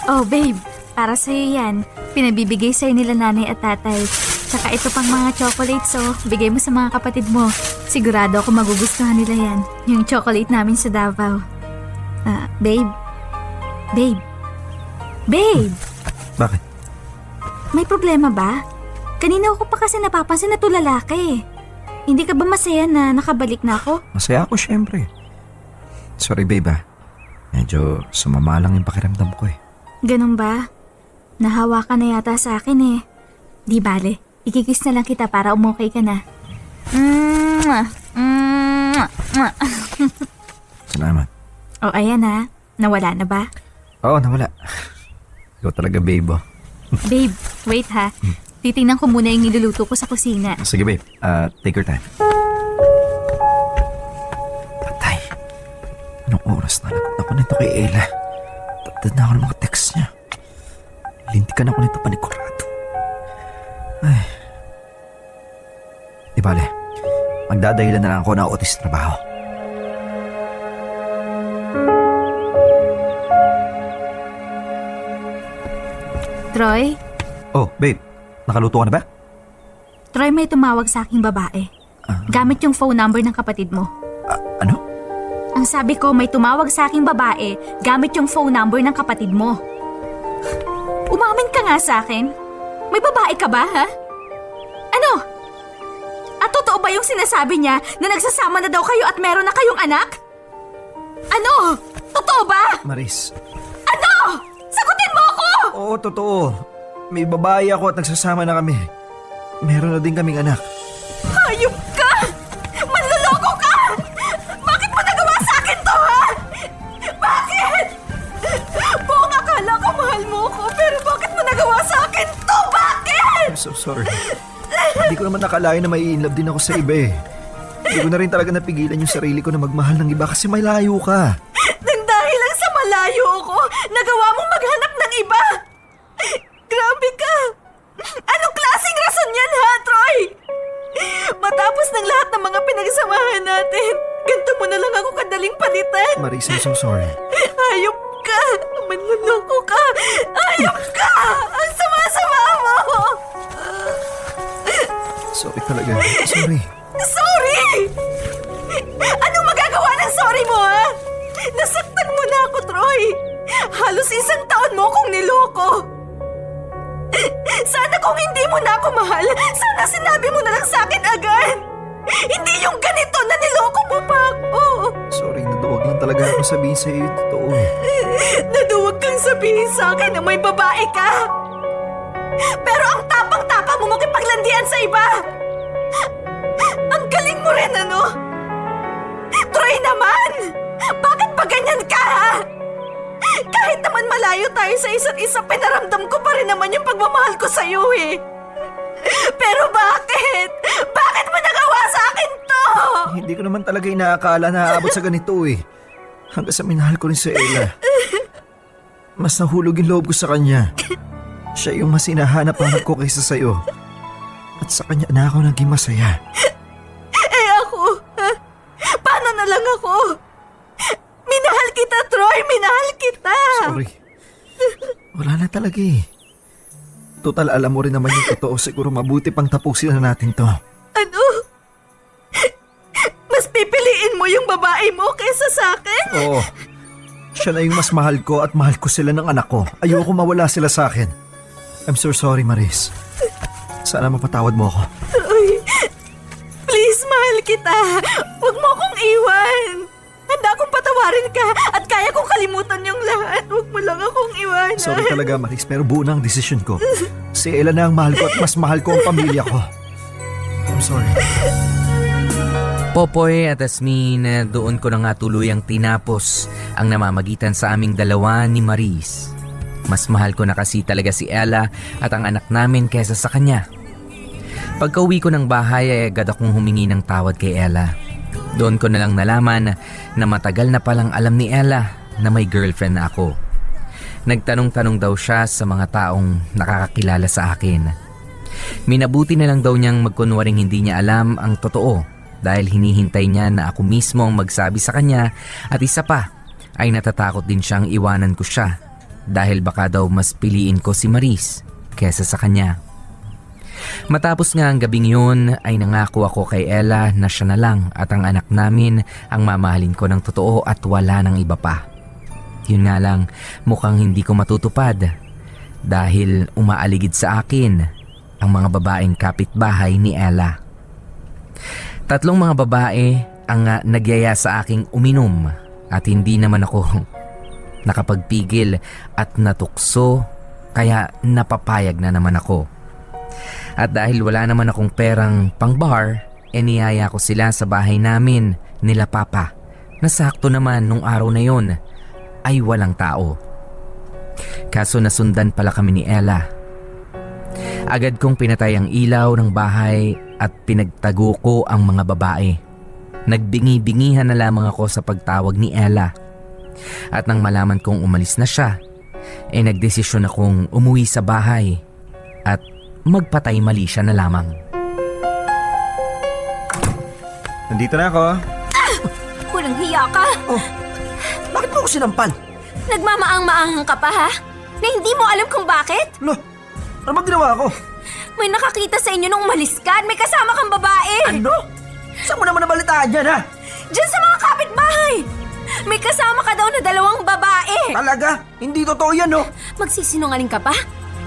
Oh, babe. Para sa'yo yan. Pinabibigay sa'yo nila nanay at tatay. Tsaka ito pang mga chocolates, so bigay mo sa mga kapatid mo. Sigurado ako magugustuhan nila yan. Yung chocolate namin sa Davao. Babe. Babe. Babe! Bakit? May problema ba? Kanina ako pa kasi napapansin na to lalaki. Hindi ka ba masaya na nakabalik na ako? Masaya ako, syempre. Sorry, babe, Medyo sumama lang yung pakiramdam ko, Ganun ba? Nahawa ka na yata sa akin eh. Di bale, ikikiss na lang kita para umokay ka na. Salamat. O ayan nawala na ba? Oo, nawala. Ikaw talaga, babe, Babe, wait ha. Titingnan ko muna yung niluluto ko sa kusina. Sige, babe. Take your time. Patay. Anong oras na lagot ako nito kay Ella? Tatad na ako ng mga text niya. Lintikan ako nito panigurado. Ay. Di bale, magdadahilan na lang ako na otis trabaho. Troy? Oh, babe. Nakaluto ka na ba? Troy, may tumawag sa aking babae. Gamit yung phone number ng kapatid mo. Ano? Ang sabi ko, may tumawag sa aking babae gamit yung phone number ng kapatid mo. Umamin ka nga sa akin. May babae ka ba, ha? Ano? At totoo ba yung sinasabi niya na nagsasama na daw kayo at meron na kayong anak? Ano? Totoo ba? Maris. Ano? Sagutin mo ako! Oo, totoo. May babae ako at nagsasama na kami. Meron na din kaming anak. Hayop ka! Manloloko ka! Bakit mo nagawa sa akin to, ha? Bakit? Buong akala ko mahal mo ko, pero bakit mo nagawa sa akin to? Bakit? I'm so sorry. Hindi ko naman nakalain na may in love din ako sa iba Hindi ko na rin talaga napigilan yung sarili ko na magmahal ng iba kasi may layo ka. Nang dahil lang sa malayo ako, nagawa mong maghanap ng iba! Grabe ka! Anong klaseng rason yan, ha, Troy? Matapos ng lahat ng mga pinagsamahan natin, ganito mo na lang ako kadaling palitan. Maris, I'm so sorry. Hayop ka! Manluloko ka! Hayop ka! Ang sama-sama mo! Sorry talaga. Sorry. Sorry! Anong magagawa ng sorry mo, ha? Nasaktan mo na ako, Troy! Halos 1 taon mo kong niloko! Sana kung hindi mo na ako mahal, sana sinabi mo na lang sa akin agad! Hindi yung ganito na niloko mo pa ako! Sorry, naduwag lang talaga ako sabihin sa iyo yung totoo Naduwag kang sabihin sa akin na may babae ka! Pero ang tapang-tapang mo makipaglandian sa iba! Ang galing mo rin, ano? Troy naman! Bakit ba ganyan ka, ha? Kahit naman malayo tayo sa isa't isa, pinaramdam ko pa rin naman yung pagmamahal ko sa'yo eh. Pero bakit? Bakit mo nagawa sa akin to? Hindi ko naman talaga inaakala na aabot sa ganito eh. Hanggang sa minahal ko rin si Ella. Mas nahulog yung loob ko sa kanya. Siya yung mas hinahanap-hanap ko kaysa sa'yo. At sa kanya na ako naging masaya. Eh ako? Paano na lang ako? Minahal kita, Troy! Minahal kita! Sorry. Wala na talaga eh. Total, alam mo rin naman yung totoo. Siguro mabuti pang tapusin na natin to. Ano? Mas pipiliin mo yung babae mo kaysa sa akin? Oo. Siya na yung mas mahal ko at mahal ko sila ng anak ko. Ayoko mawala sila sa akin. I'm so sorry, Maris. Sana mapatawad mo ako. Troy, please, mahal kita. Huwag mo akong iwan. Handa akong patawarin ka at kaya kong kalimutan yung lahat. Huwag mo lang akong iwanan. Sorry talaga, Maris, pero buo na ang desisyon ko. Si Ella na ang mahal ko at mas mahal ko ang pamilya ko. I'm sorry. Popoy at Asmin, doon ko na nga tuluyang tinapos ang namamagitan sa aming dalawa ni Maris. Mas mahal ko na kasi talaga si Ella at ang anak namin kaysa sa kanya. Pagka-uwi ko ng bahay ay agad akong humingi ng tawad kay Ella. Doon ko na lang nalaman na matagal na palang alam ni Ella na may girlfriend na ako. Nagtanong-tanong daw siya sa mga taong nakakakilala sa akin. Minabuti na lang daw niyang magkunwaring hindi niya alam ang totoo dahil hinihintay niya na ako mismo ang magsabi sa kanya at isa pa ay natatakot din siyang iwanan ko siya dahil baka daw mas piliin ko si Maris kesa sa kanya. Matapos nga ang gabing yun ay nangako ako kay Ella na siya na lang at ang anak namin ang mamahalin ko ng totoo at wala ng iba pa. Yun nga lang, mukhang hindi ko matutupad dahil umaaligid sa akin ang mga babaeng kapitbahay ni Ella. 3 mga babae ang nagyaya sa aking uminom at hindi naman ako nakapagpigil at natukso kaya napapayag na naman ako. At dahil wala naman akong perang pang-bar, niyaya ko sila sa bahay namin nila Papa na sakto naman nung araw na yon ay walang tao. Kaso nasundan pala kami ni Ella. Agad kong pinatay ang ilaw ng bahay at pinagtago ko ang mga babae. Nagbingi-bingihan na lamang ako sa pagtawag ni Ella. At nang malaman kong umalis na siya, nagdesisyon akong umuwi sa bahay at magpatay mali siya na lamang. Nandito na ako. Walang hiya ka. Oh, bakit mo ako sinampal? Nagmamaang-maanghang ka pa, ha? Na hindi mo alam kung bakit? Lo, ano bang ginawa ko? May nakakita sa inyo nung umalis ka at may kasama kang babae. Ano? Saan mo naman nabalitaan yan, ha? Diyan sa mga kapitbahay. May kasama ka daw na 2 babae. Talaga? Hindi totoo yan, no? Magsisinungaling ka pa?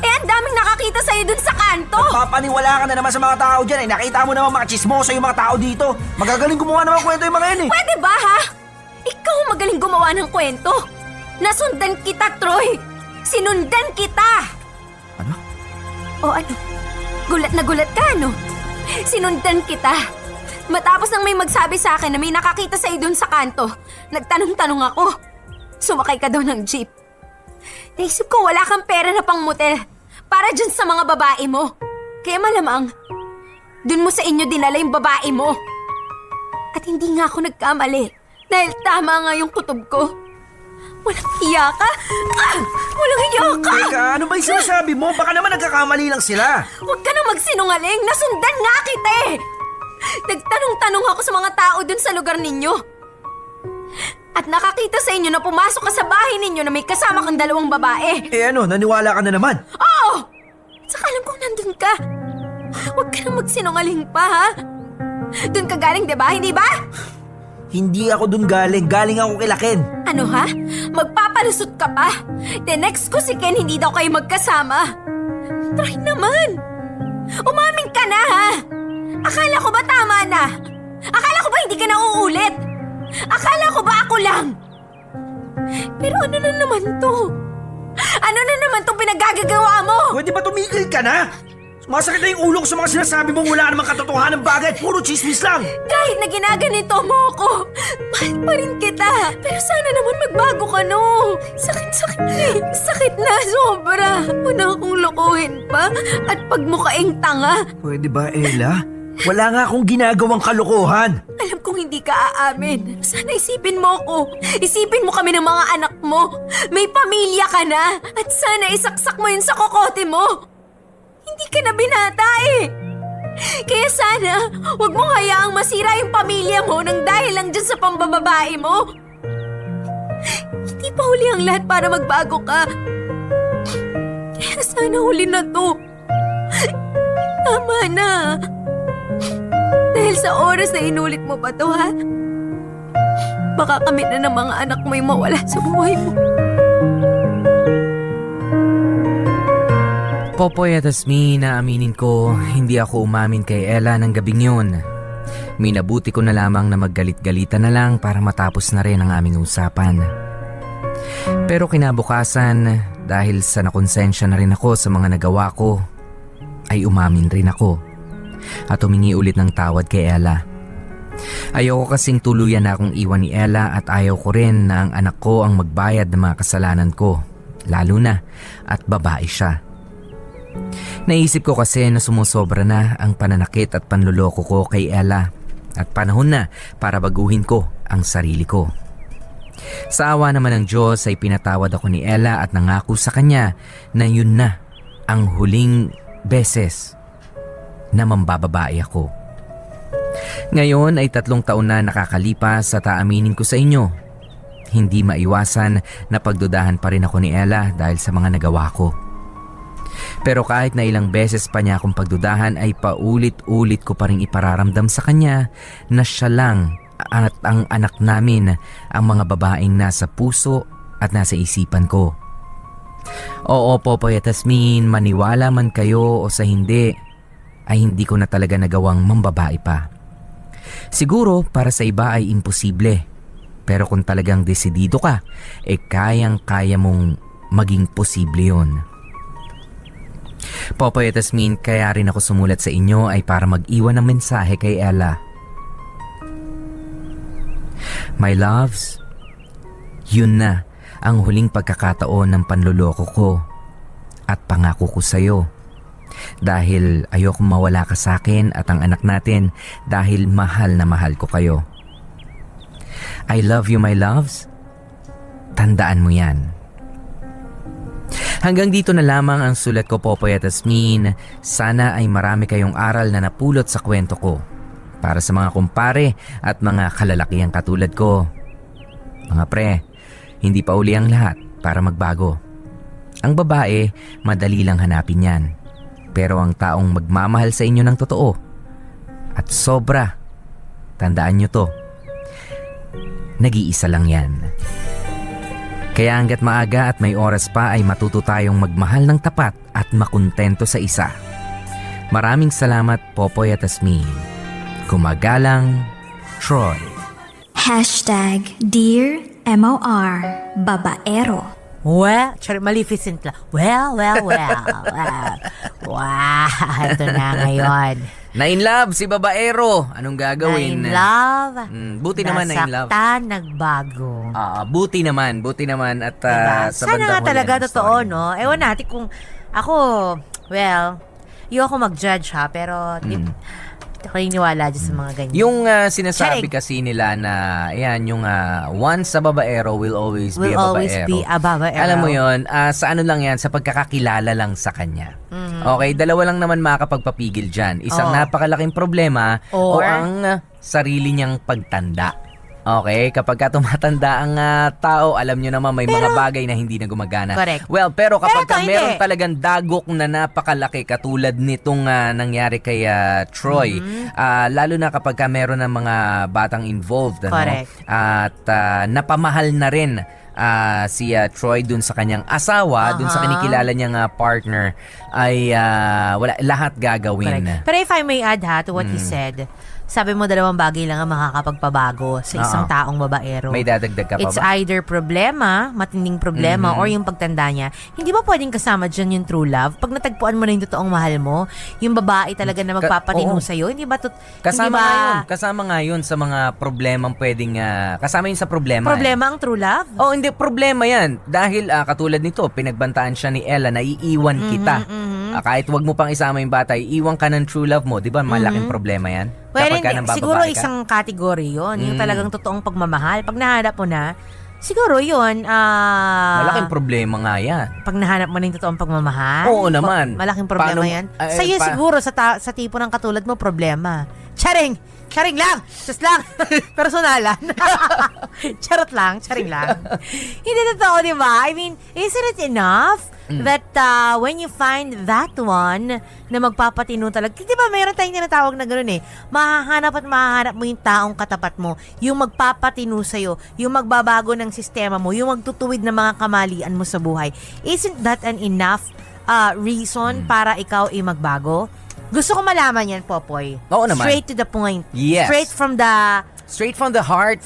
Ang daming nakakita sa'yo dun sa kanto. Papaniwala ka na naman sa mga tao dyan. Nakita mo naman mga chismoso yung mga tao dito. Magagaling gumawa naman kwento yung mga yan, eh. Pwede ba, ha? Ikaw ang magaling gumawa ng kwento. Nasundan kita, Troy. Sinundan kita. Ano? O ano? Gulat na gulat ka, no? Sinundan kita. Matapos nang may magsabi sa akin na may nakakita sa'yo dun sa kanto, nagtanong-tanong ako. Sumakay ka daw ng jeep. Naisip ko wala kang pera na pang motel para dyan sa mga babae mo. Kaya malamang, dun mo sa inyo dinala yung babae mo. At hindi nga ako nagkamali dahil tama nga yung kutob ko. Walang hiya ka? Walang hiya ka! Teka, ano ba yung sinasabi mo? Baka naman nagkakamali lang sila. Huwag ka na magsinungaling! Nasundan nga kita eh! Nagtanong-tanong ako sa mga tao dun sa lugar ninyo. At nakakita sa inyo na pumasok ka sa bahay ninyo na may kasama kang 2 babae. Eh ano, naniwala ka na naman? Oo! At saka alam kong nandun ka. Huwag ka na magsinungaling pa, ha? Dun ka galing, diba? Hindi ba? Hindi ako dun galing. Galing ako kay Ken. Ano, ha? Magpapalusot ka pa? The next ko si Ken, hindi daw kayo magkasama. Try naman. Umamin ka na, ha? Akala ko ba tama na? Akala ko ba hindi ka na uulit? Akala ko ba ako lang? Pero ano na naman to? Ano na naman tong pinagagagawa mo? Pwede ba tumigil ka na? Masakit na yung ulo ko sa mga sinasabi mong wala namang katotohanan ng bagay at puro chismis lang. Kahit na ginaganito mo ako, mahal pa rin kita. Pero sana naman magbago ka, no? Sakit na, sobra. Una akong lokohin pa at pagmukaing tanga. Pwede ba, Ella? Wala nga akong ginagawang kalokohan. Alam kong hindi ka aamin. Sana isipin mo ako. Isipin mo kami ng mga anak mo. May pamilya ka na. At sana isaksak mo yun sa kokote mo. Hindi ka na binata eh. Kaya sana, huwag mong hayaang masira yung pamilya mo nang dahil lang dyan sa pambababae mo. Hindi pa huli ang lahat para magbago ka. Kaya sana huli na to. Tama na. Dahil sa oras na inulit mo pa to, ha? Baka kami na ng mga anak mo yung mawala sa buhay mo. Popoy at Asmin, naaminin ko, hindi ako umamin kay Ella ng gabing yun. Minabuti ko na lamang na maggalit-galitan na lang para matapos na rin ang aming usapan. Pero kinabukasan, dahil sa nakonsensya na rin ako sa mga nagawa ko, ay umamin rin ako at humingi ulit ng tawad kay Ella. Ayoko kasing tuluyan na akong iwan ni Ella at ayaw ko rin na ang anak ko ang magbayad ng mga kasalanan ko, lalo na at babae siya. Naisip ko kasi na sumusobra na ang pananakit at panluloko ko kay Ella at panahon na para baguhin ko ang sarili ko. Sa awa naman ng Diyos ay pinatawad ako ni Ella at nangako sa kanya na yun na ang huling beses na mambababae ako. Ngayon ay 3 taon na nakakalipas at aaminin ko sa inyo, hindi maiwasan na pagdudahan pa rin ako ni Ella dahil sa mga nagawa ko. Pero kahit na ilang beses pa niya akong pagdudahan ay paulit-ulit ko pa rin ipararamdam sa kanya na siya lang at ang anak namin ang mga babaeng nasa puso at nasa isipan ko. Oo, Popoy at Asmin, maniwala man kayo o sa hindi, ay hindi ko na talaga nagawang mambabae pa. Siguro para sa iba ay imposible, pero kung talagang desidido ka, kayang-kaya mong maging posible yun. Popoy at Asmin, kaya rin ako sumulat sa inyo ay para mag-iwan ng mensahe kay Ella. My loves, yun na ang huling pagkakataon ng panluloko ko at pangako ko sa'yo. Dahil ayokong mawala ka sa akin at ang anak natin dahil mahal na mahal ko kayo. I love you, my loves. Tandaan mo yan. Hanggang dito na lamang ang sulat ko, Popoy at Asmin. Sana ay marami kayong aral na napulot sa kwento ko. Para sa mga kumpare at mga kalalakihang katulad ko. Mga pre, hindi pa uli ang lahat para magbago. Ang babae, madali lang hanapin yan. Pero ang taong magmamahal sa inyo ng totoo at sobra, tandaan nyo to, nag-iisa lang yan. Kaya hanggat maaga at may oras pa ay matuto tayong magmahal ng tapat at makontento sa isa. Maraming salamat, Popoy at Asmin. Kumagalang, Troy. #Dear MOR Babaero. Well, Maleficent lang. Well. Wow, ito na ngayon. Na-in-love si babaero. Anong gagawin? Na-in-love. Buti naman na-in-love. Nasaktan, nagbago. Buti naman at Diba? sa Sana nga bandang huli talaga ng totoo, story. no? Ewan natin kung ako, well, ayoko mag-judge ha, pero hindi ako naniniwala dyan sa mga ganyan. Yung sinasabi kasi nila na ayan, yung once a babaero will always be a babaero. Will always be a babaero. Alam mo yon, sa ano lang yan, sa pagkakakilala lang sa kanya. Okay, dalawa lang naman makakapagpapigil dyan. Isang napakalaking problema o ang sarili niyang pagtanda. Okay, kapag tumatanda ang tao, alam nyo naman may mga bagay na hindi na gumagana. Correct. Well, pero kapag Pero ito, meron hindi. talagang dagok na napakalaki katulad nitong nangyari kay Troy, lalo na kapag meron ng mga batang involved, ano? Correct. At napamahal na rin si Troy dun sa kanyang asawa, dun sa kinikilala niyang partner, ay wala lahat gagawin. Correct. Pero if I may add ha, to what you said, sabi mo 2 bagay lang ang makakapagpabago sa isang taong babaero. May dadagdag ka pa It's ba? either problema, matinding problema, or yung pagtanda niya. Hindi ba pwedeng kasama dyan yung true love? Pag natagpuan mo na yung totoong mahal mo, yung babae talaga na magpapatino oo. sa'yo, hindi ba? Kasama nga yun sa mga problemang pwedeng, kasama yun sa problema. Problema ang true love? Oh, hindi, problema yan. Dahil katulad nito, pinagbantaan siya ni Ella na iiwan kita. Kahit wag mo pang isama yung bata, iiwan ka ng true love mo. Di ba malaking problema yan? Well, Kapag ka hindi, nang bababae siguro ka. isang category yon, yung talagang totoong pagmamahal. Pag nahanap mo na, siguro yun, Malaking problema nga yan. pag nahanap mo na yung totoong pagmamahal. Oo naman. Malaking problema Paano- yan. ay, Sa'yo pa- siguro, sa tipo ng katulad mo, problema. Charing! Charing lang! Just lang! Personalan. Charot lang, charing lang. Hindi totoo, di ba? I mean, isn't it enough that when you find that one na magpapatino talaga, di ba mayroon tayong tinatawag na gano'n eh, mahahanap at mahahanap mo yung taong katapat mo, yung magpapatino sa'yo, yung magbabago ng sistema mo, yung magtutuwid ng mga kamalian mo sa buhay. Isn't that an enough reason para ikaw ay magbago? Gusto ko malaman yan, Popoy. Oo naman. Straight to the point. Yes. Straight from the heart,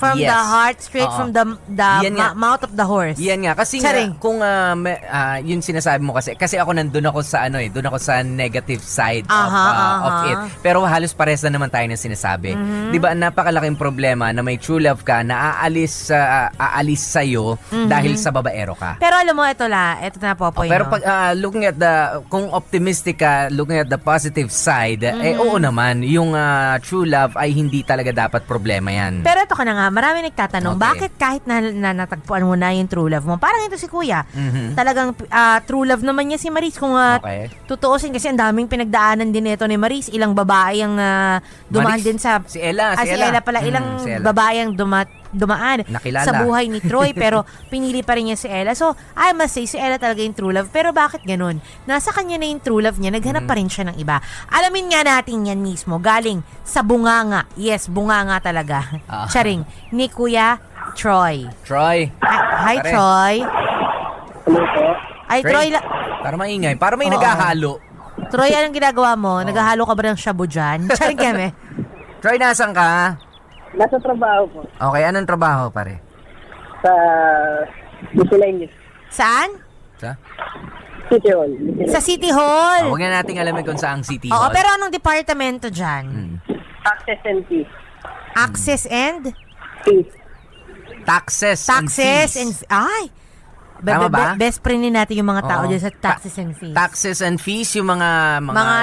straight Oo. from the Yan nga. mouth of the horse. Yan nga kasi nga, Charing. kung yun sinasabi mo kasi ako nandun ako sa doon ako sa negative side of it. Pero halos pares na naman tayo ng sinasabi. 'Di ba? Napakalaking problema na may true love ka na aalis sa iyo dahil sa babaero ka. Pero alam mo, ito na, Popoy. Pero no? pag looking at kung optimistic ka, looking at the positive side, oo naman, yung true love ay hindi talaga dapat problema yan. Pero ito ka na nga, marami nagtatanong, Okay. bakit kahit na natagpuan mo na yung true love mo, parang ito si Kuya, talagang true love naman niya si Maris. Kung Okay. tutuusin, kasi ang daming pinagdaanan din ito ni Maris, ilang babae ang dumaan Maris, din sa... si Ella, si Ella pala, ilang si Ella. babae ang dumaan Nakilala. sa buhay ni Troy, pero pinili pa rin niya si Ella. So, I must say, si Ella talaga yung true love. Pero bakit ganun? Nasa kanya na yung true love niya, naghanap pa rin siya ng iba. Alamin nga natin yan mismo, galing sa bunganga. Yes, bunganga talaga. Charing, ni Kuya Troy. Troy. Hi, Pare. Troy. Ay, Troy, Para maingay. Para may naghahalo. Troy, anong ginagawa mo? Naghahalo ka ba ng shabu dyan? Charing keme. Troy, nasan ka? Nasa trabaho po. Okay, anong trabaho, pare? Sa miscellaneous. Saan? Sa? City Hall. Sa City Hall. Huwag na nating alamin kung saang city Oo, hall. pero anong departamento dyan? Taxes and fees. Access and? Fees. Taxes and fees. Ay! Tama ba? Best friend natin yung mga tao Oo. dyan sa taxes and fees. Taxes and fees, yung mga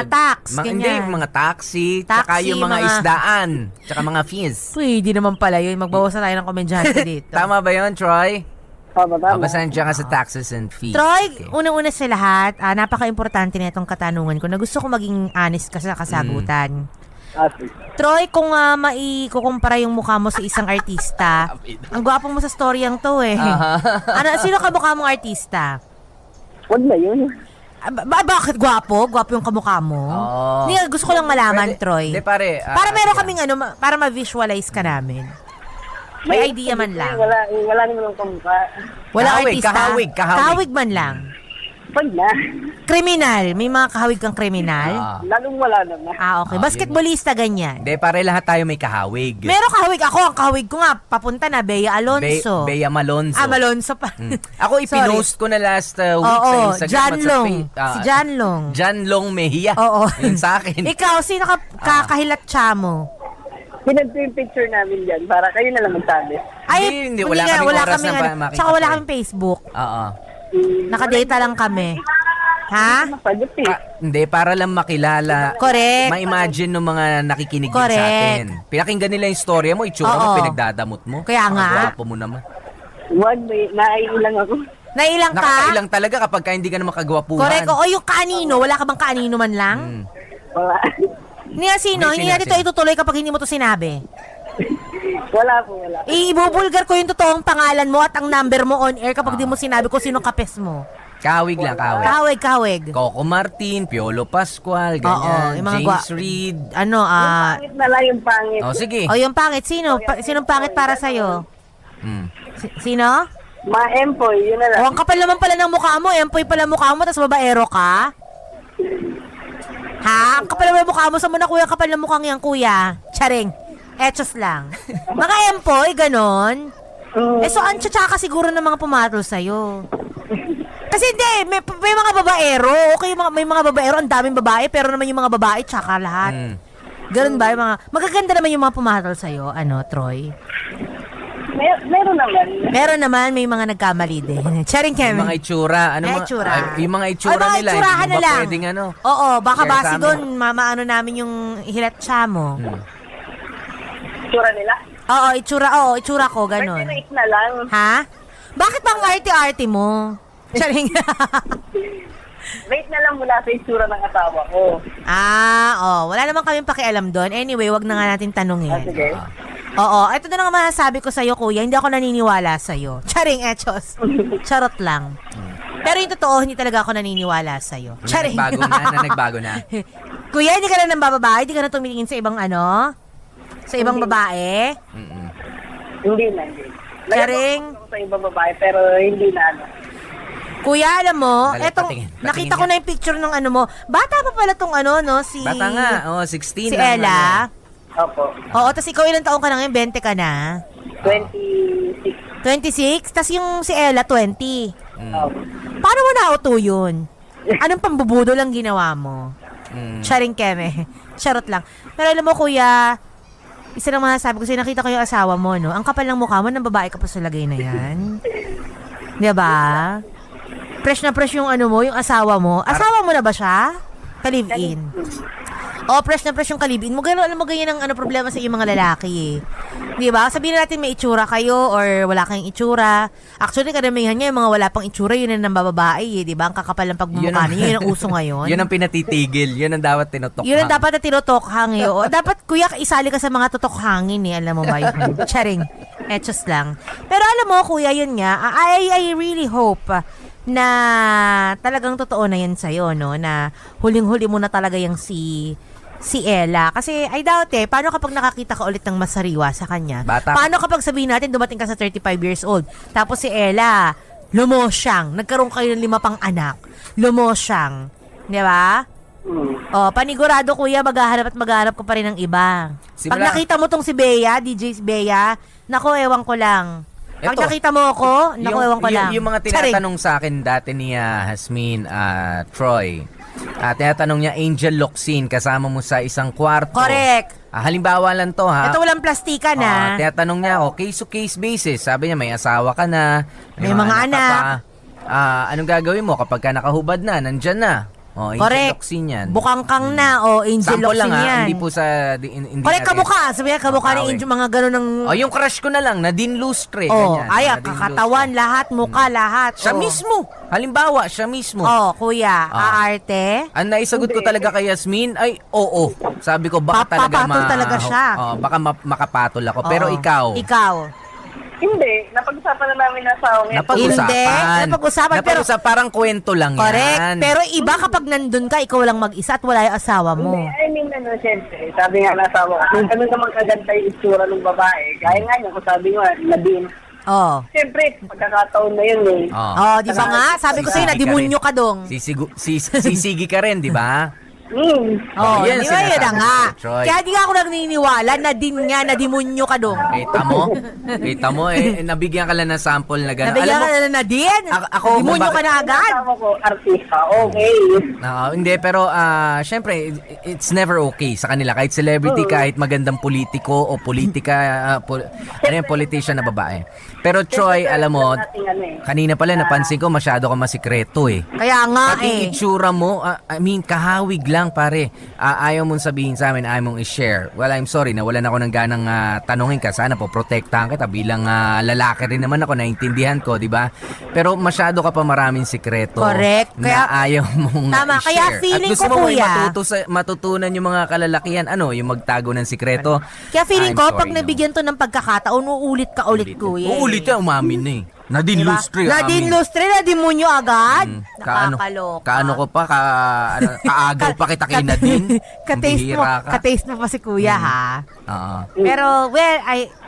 tax, hindi, ganyan. mga taxi, tsaka Taxi, yung mga mga- isdaan, tsaka mga fees. Pwede naman pala yun. Magbawas na tayo ng komedyante dito. Tama ba yun, Troy? Tama. Basta nandiyan ka sa taxes and fees. Troy, Okay. unang-una sa lahat, napaka-importante na itong katanungan ko na gusto ko maging honest ka sa kasagutan. Troy, kung maikukumpara yung mukha mo sa isang artista, ang gwapo mo sa storyang to eh. Sino kamukha mong artista? Huwag na yun. Bakit gwapo? Gwapo yung kamukha mo? Oo. Hindi, gusto ko lang malaman, Pwede- Troy. Hindi, pare. Para meron kaming para ma-visualize ka namin. May idea man lang. Wala naman ang kamukha. Wala Kahawig, artista. kahawig. Kahawig man lang. Huwag na. Kriminal. May mga kahawig kang kriminal? Lalong wala naman. Okay. Basketballista, ganyan. Hindi, pare, lahat tayo may kahawig. Meron kahawig ako. Ang kahawig ko nga, papunta na, Bea Alonso. Bea Malonzo. Malonzo pa. Ako, ipinost ko na last week sa Oo, Instagram. John at sa Long. Face- Si John Long. John Long Mejia. Oo. Yun sa akin. Ikaw, sino ka kakahilat siya mo? Pinag yung picture namin dyan para kayo na lang magsabi. Ay, Hindi, wala kaming oras na makikita. Tsaka wala kaming Facebook. Oo. Nakadata lang kami. Ha? Masagot eh. Hindi, para lang makilala. Correct. Ma-imagine ng mga nakikinig din sa Correct. atin. Pinakinggan nila yung storya mo, itsura mo, Oo. pinagdadamot mo. Kaya nga. Ang gwapo mo naman. Huwag, naiilang ako. Nailang ka? Nakakailang talaga kapag hindi ka naman kagwapuhan. Correct. O yung kanino, wala ka bang kanino man lang? Wala. Hindi nga sino, Hindi, hindi nga sino, dito sino? itutuloy kapag hindi mo to sinabi. Wala po, wala. Ibubulgar ko yung totoong pangalan mo at ang number mo on air kapag di mo sinabi kung sino kapes mo. Kahawig lang, kahawig. Kahawig. Coco Martin, Piolo Pascual, ganyan. yung mga James Reid. Pangit na lang yung pangit. Oh, sige. O yung pangit, sino? Sinong pangit para sa'yo? Sino? Ma-empoy, yun na lang. O, ang kapal naman pala ng mukha mo. Empoy pala mukha mo, tapos babaero ka? Ha? Ang kapal naman ng mukha mo. Saan mo na kuya kapal na mukhang yan, kuya? Charing. Etos lang. Mga empoy, ganon. So, ang tsaka siguro ng mga pumatol sa'yo. Kasi hindi, may mga babaero. Okay, may mga babaero, ang daming babae, pero naman yung mga babae, tsaka lahat. Ganun ba? Yung mga, magaganda naman yung mga pumatol sa'yo, Troy? Meron naman. Meron naman, may mga nagkamali din. Charing Kevin. Yung mga itsura. Itsura. Yung mga itsura mga nila. itsurahan Hindi na mo ba lang. pwedeng Oo, baka share base sa amin? doon, maano namin yung hilatsa mo. Itsura nila. Itsura ko, ganun. Rate na lang. Ha? Bakit bang arte-arte mo? Charing. Rate na lang mula sa itsura ng asawa ko. Wala naman kaming pakialam doon. Anyway, wag na nga natin tanungin. Sige. Ito na nga masasabi ko sa'yo, kuya. Hindi ako naniniwala sa'yo. Charing, echos. Charot lang. Pero yung totoo, hindi talaga ako naniniwala sa'yo. Charing. Nagbago na. Kuya, hindi ka na nang bababae? Hindi ka na tumingin sa ibang Sa ibang babae? Hindi na. Charing. Nagagawa ko sa ibang babae, pero hindi na Kuya, alam mo, Patingin nakita ko na yung picture ng mo. Bata pa pala tong si... Bata nga, 16 Si lang. Ella. Opo. Oo, tas ikaw ilang taong ka na ngayon? 20 ka na? 26. 26? Tas yung si Ella, 20. Opo. Paano mo nauto yun? Anong pambubudo lang ginawa mo? Charing keme. Charot lang. Pero alam mo, kuya, isa lang masasabi ko sa'yo, nakita ko yung asawa mo, no? Ang kapal ng mukha mo, ng babae ka pa sa lagay na yan. Diba? Fresh na fresh yung yung asawa mo. Asawa mo na ba siya? Ka-live-in. Fresh na fresh yung ka-live-in mo. Alam mo, ganyan ang problema sa iyong mga lalaki eh. Diba? Sabihin natin may itsura kayo or wala kayong itsura. Actually, karamihan niya, yung mga wala pang itsura, yun ang bababae eh. Diba? Ang kakapal ng pagmumukha niya. Yun ang uso ngayon. Yun ang pinatitigil. Yun ang dapat tinutok. Yun ang dapat na tinutokhang eh. Dapat, kuya, isali ka sa mga tutokhangin eh. Alam mo ba yun? Charing. Etchos lang. Pero alam mo, kuya, yun nga, I really hope na talagang totoo na yan sa'yo, no? Na huling-huli mo na talaga yung si Ella. Kasi I doubt paano kapag nakakita ka ulit ng masariwa sa kanya? Bata. Paano kapag sabihin natin dumating ka sa 35 years old, tapos si Ella, lumosyang, nagkaroon kayo ng 5 pang anak, lumosyang, di ba? Panigurado kuya, maghahanap ka pa rin ng iba. Pag nakita mo tong si Bea, DJ Bea, nako, ewan ko lang. Pag nakita mo ako, naku, ewan ko lang. Yung mga tinatanong sa akin dati ni Hasmin, Troy, tinatanong niya, Angel Locsin, kasama mo sa isang kwarto. Correct. Halimbawa lang to, ha? Ito walang plastika na. Tinatanong niya, case-to-case basis. Sabi niya, may asawa ka na. May mga anak. Anong gagawin mo kapag ka nakahubad na, nandyan na? Angel Correct. Locsin yan. Bukangkang na, Angel Sample Locsin lang, yan. Hindi po sa... Hindi Correct, kamukha. Sabi niya, kamukha ni Angel, mga gano'n ng... yung crush ko na lang, Nadine Lustre. Ganyan. Nadine kakatawan, Lustre. Lahat, mukha, lahat. Siya mismo. Halimbawa, siya mismo. Kuya, aarte. Ang naisagot ko talaga kay Yasmin ay oo. Sabi ko, baka talaga Papatol talaga siya. Baka makapatol ako. Pero ikaw. Hindi. Napag-usapan na namin na sa Napag-usapan. Pero parang kwento lang correct, yan. pero iba kapag nandun ka, ikaw lang mag-isa at wala yung asawa mo. Hindi, syempre. Sabi nga na asawa ko, kung naman kaganda yung itsura ng babae, kaya nga niya, kung sabi nga, Nadine. Syempre, pagkakataon na yun eh. Di ba nga? Sabi ko sa'yo, nadimunyo ka dong. Sisigi ka rin, di ba? Yan, Yan, di ba yun na nga? Troy. Kaya di nga ako naniniwala na nadimunyo ka dong. Kita mo, nabigyan ka lang ng sample na gano'n. Nabigyan ka na Nadine? Dimunyo ka na agad? Asawa ko, artista, okay. Hindi, pero syempre, it's never okay sa kanila. Kahit celebrity, kahit magandang politiko o politika, politician na babae. Pero Troy, alam mo, kanina pala napansin ko, masyado ka masikreto eh. Kaya nga Pati itsura mo, kahawig lang pare. Ayaw mong sabihin sa amin, ayaw mong i-share. Well, I'm sorry, nawalan ako ng ganang tanungin ka. Sana po, protektahan kita bilang lalaki rin naman ako, naintindihan ko, di ba? Pero masyado ka pa maraming sikreto. Correct. Na ayaw mong tama, i-share. kaya feeling At gusto ko, mo kuya, matutunan yung mga kalalakihan, yung magtago ng sikreto. Kaya feeling ko, I'm pag sorry, nabigyan to ng pagkakataon, uulit ka ulit, kuya. Uulit ka, umamin na eh. Nadine Lustre. Nadine Lustre, nadimunyo agad? Nakakaloka. Kaano ko pa, kaagaw pa kita kay Nadine. Kataste mo pa si kuya, ha? Pero, well,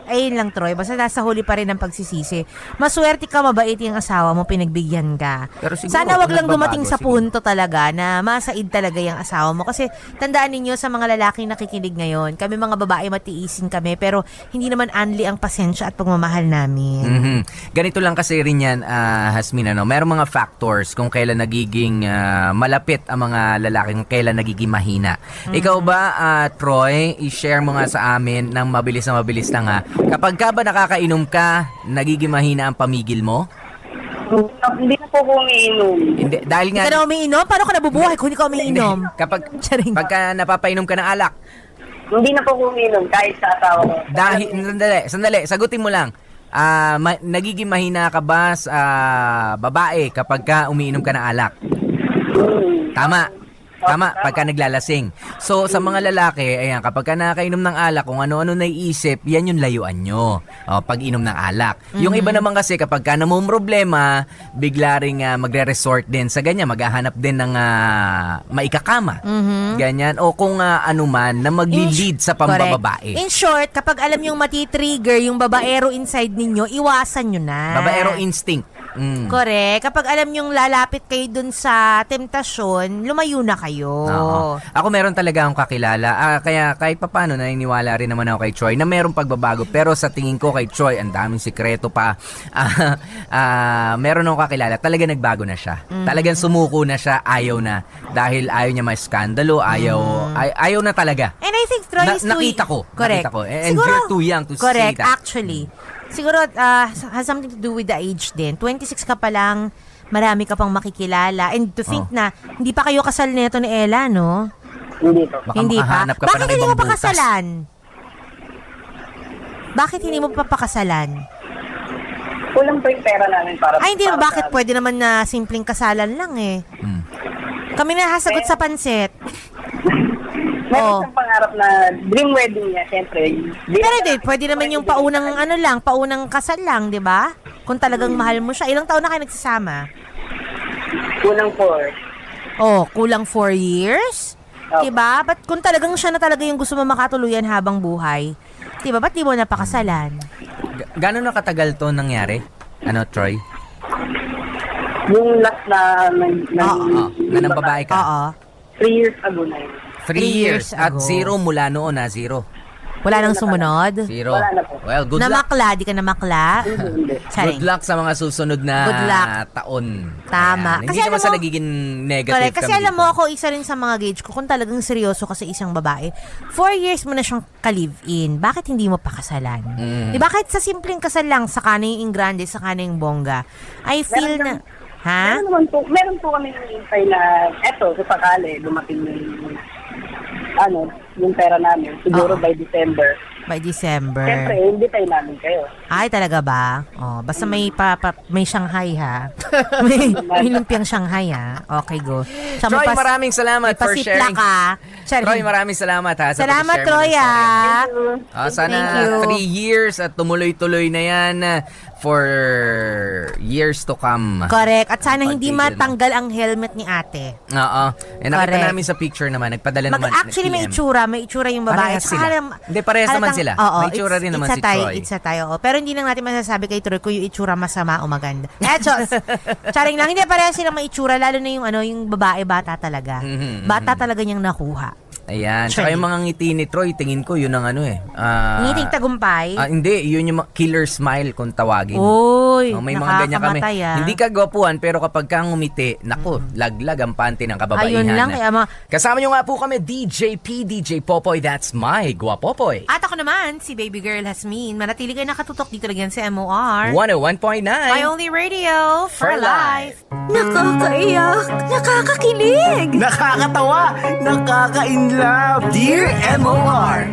ayun lang, Troy, basta nasa huli pa rin ang pagsisisi. Maswerte ka, mabait yung asawa mo, pinagbigyan ka. Pero siguro, Sana wag lang nagbabago, dumating sa sige. punto talaga na masaid talaga yung asawa mo. Kasi tandaan ninyo sa mga lalaking nakikinig ngayon, kami mga babae matiisin kami, pero hindi naman anli ang pasensya at pagmamahal namin. Mhm. Ganito lang kasi rin yan, Hasmin, merong mga factors kung kailan nagiging malapit ang mga lalaki, kung kailan nagiging mahina. Ikaw ba, Troy, i-share mo nga sa amin ng mabilis lang ha. Kapag ka ba nakakainom ka, nagiging mahina ang pamigil mo? Hindi na po ko umiinom. Hindi, dahil Hindi nga, ka na umiinom? Paano ka nabubuhay kung hindi ka umiinom? pagka napapainom ka ng alak, Hindi na po ko umiinom kahit sa asawa ko. dahil, sandali, sagutin mo lang. Nagiging mahina ka ba sa babae kapag ka umiinom ka ng alak? Tama, pagka naglalasing. So, sa mga lalaki, ayan, kapag ka nakakainom ng alak, kung ano-ano naiisip, yan yung layuan nyo. Pag-inom ng alak. Yung iba naman kasi, kapag ka namumroblema, bigla rin magre-resort din sa ganyan, maghahanap din ng maikakama. Ganyan. O kung ano man, na magli-lead sa pambababae. In short, kapag alam yung matitrigger yung babaero inside ninyo, iwasan nyo na. Babaero instinct. Correct. Kapag alam yung lalapit kayo dun sa temptasyon, lumayo na kayo. Oo. Ako meron talaga akong kakilala. Kaya kahit papano naniniwala rin naman ako kay Troy na merong pagbabago. Pero sa tingin ko kay Troy, ang daming sikreto pa. Meron akong kakilala. Talaga nagbago na siya. Talagang sumuko na siya. Ayaw na. Dahil ayaw niya may skandalo. Ayaw na talaga. And I think Troy is too... Nakita ko. Correct. Nakita ko. And you're too young to say correct, that. actually. Siguro, has something to do with the age din. 26 ka pa lang, marami ka pang makikilala. And to think na, hindi pa kayo kasal nito ni Ella, no? Hindi po. Baka Hindi pa. makahanap ka pa Bakit ng hindi ibang mo pa butas. kasalan? Bakit hindi mo pa pakasalan? Kulang po yung pera namin para... Ay, hindi. para Bakit sa- pwede naman na simpleng kasalan lang eh. Kami na hasagot sa pansit. Meron siyang pangarap na dream wedding niya, siyempre. Pero di, pwede naman yung paunang kasal lang, di ba? Kung talagang mahal mo siya. Ilang taon na kayo nagsasama? Kulang 4. Oh, kulang 4 years? Opo. Diba? Ba't kung talagang siya na talaga yung gusto mo makatuluyan habang buhay, diba? Ba't di mo napakasalan? Gano'n na katagal to nangyari? Ano, Troy? Yung last na ng babae ka? Oo. 3 years ago na yun. 3 years at ago. 0 mula noon na 0. Wala nang sumunod? 0. Wala na po. Well, good luck. Namakla, di ka namakla? Hindi. Charing. Good luck sa mga susunod na Good luck. taon. Tama. Ayan. Kasi Hindi naman alam sa mo- nagiging negative Correct. Kasi kami alam dito. mo, ako isa rin sa mga gauge ko, kung talagang seryoso ka sa isang babae, 4 years mo na siyang ka-live-in, bakit hindi mo pakasalan? Di ba kahit sa simpleng kasal lang, saka na yung ingrande, saka na yung bongga, I feel na... Ha? Meron po kami hinihintay na eto, sa sakali, dumating yung pera namin. Siguro by December. By December. Siyempre, hintay namin kayo. Ay, talaga ba? Oh, basta may may Shanghai ha. may lumpiang Shanghai ha. Okay, go. Siya Troy, mapas- maraming salamat may for pasipla sharing. ka. Charing. Troy, maraming salamat ha. sa Salamat, pag-share mo ng Troy, story ah. mo. Sana Thank you. 3 years at tumuloy-tuloy na yan for years to come. Correct. At sana hindi Pagtigil mo. matanggal ang helmet ni ate. Oo. Nakita Correct. namin sa picture naman. Nagpadala naman. Actually, may itsura yung babae. Parehas sila. Hindi, parehas naman sila. Oo, May itsura rin naman si Troy. It's a tie, oo. Pero hindi lang natin masasabi kay Troy kung yung itsura masama o maganda. Chos! Charing lang. Hindi parehas silang may itsura, lalo na yung babae, bata talaga. Bata talaga niyang nakuha. Ayan. Tsaka yung mga ngiti ni Troy, tingin ko yun ang Ngiting tagumpay. Hindi, yun yung killer smile kung tawagin. Uy, May mga ganyan kami. nakakamatay, ah. Hindi ka gwapuhan, pero kapag kang ngumiti, naku, laglag ang panty ng kababaihan. Ayun lang, kaya Kasama nyo nga po kami, DJ P, DJ Popoy, that's my Gwapopoy. At ako naman, si baby girl Hasmin. Manatili kayo nakatutok dito lang yan sa MOR. 101.9. My only radio for For life. Nakakaiyak! Nakakakilig! Nakakatawa! Nakaka-inlove! Dear MOR!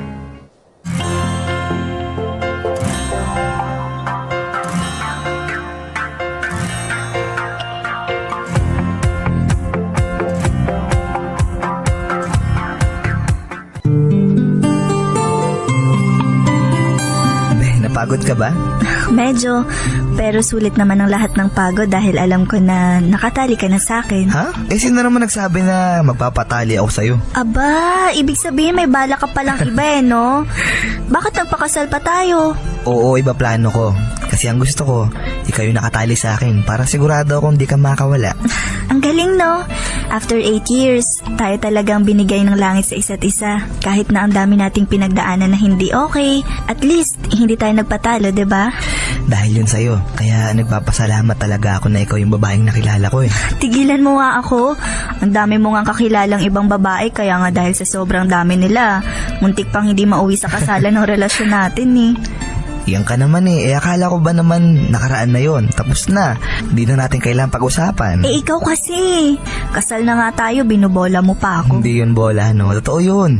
Napagod Pagod ka ba? Medyo, pero sulit naman ang lahat ng pagod dahil alam ko na nakatali ka na sa akin. Ha? Sino naman nagsabi na magpapatali ako sa'yo? Aba, ibig sabihin may bala ka palang iba no? Bakit nagpakasal pa tayo? Oo, iba plano ko. Kasi ang gusto ko, ikaw yung nakatali sa akin para sigurado akong di ka makawala. Ang galing no? After 8 years, tayo talagang binigay ng langit sa isa't isa. Kahit na ang dami nating pinagdaanan na hindi okay, at least hindi tayo nagpatalo, 'di ba? Dahil yun sa'yo, kaya nagpapasalamat talaga ako na ikaw yung babaeng nakilala ko eh. Tigilan mo nga ako. Ang dami mo nga kakilalang ibang babae, kaya nga dahil sa sobrang dami nila, muntik pang hindi mauwi sa kasalan ng relasyon natin eh. Yan ka naman eh. Akala ko ba naman nakaraan na yon? Tapos na. Hindi na natin kailangan pag-usapan. Ikaw kasi. Kasal na nga tayo, binubola mo pa ako. Hindi yun bola, no? Totoo yun.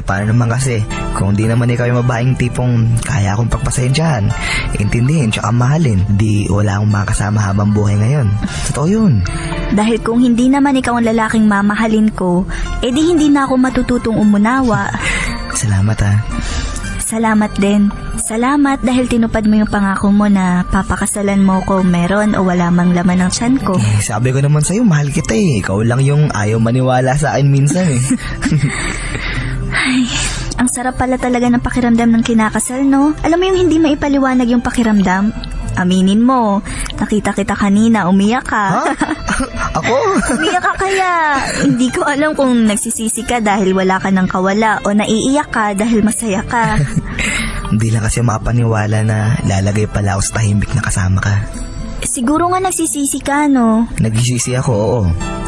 Paano naman kasi? Kung di naman ikaw yung babaeng tipong kaya akong pagpasensyahan, intindihin, tsaka mahalin, di wala akong makasama habang buhay ngayon. Totoo yun. Dahil kung hindi naman ikaw ang lalaking mamahalin ko, di hindi na ako matututong umunawa. Salamat ha. Salamat din. Salamat dahil tinupad mo yung pangako mo na papakasalan mo ko meron o wala mang laman ng tiyan ko. Sabi ko naman sa'yo, mahal kita eh. Ikaw lang yung ayaw maniwala sa akin minsan eh. Ay, ang sarap pala talaga ng pakiramdam ng kinakasal, no? Alam mo yung hindi maipaliwanag yung pakiramdam? Aminin mo, nakita kita kanina, umiyak ka. Ha? Ako? Umiyak ka kaya. Hindi ko alam kung nagsisisi ka dahil wala ka ng kawala o naiiyak ka dahil masaya ka. Hindi lang kasi makapaniwala na lalagay pala ako sa tahimik na kasama ka. Siguro nga nagsisisi ka, no? Nagsisisi ako, oo.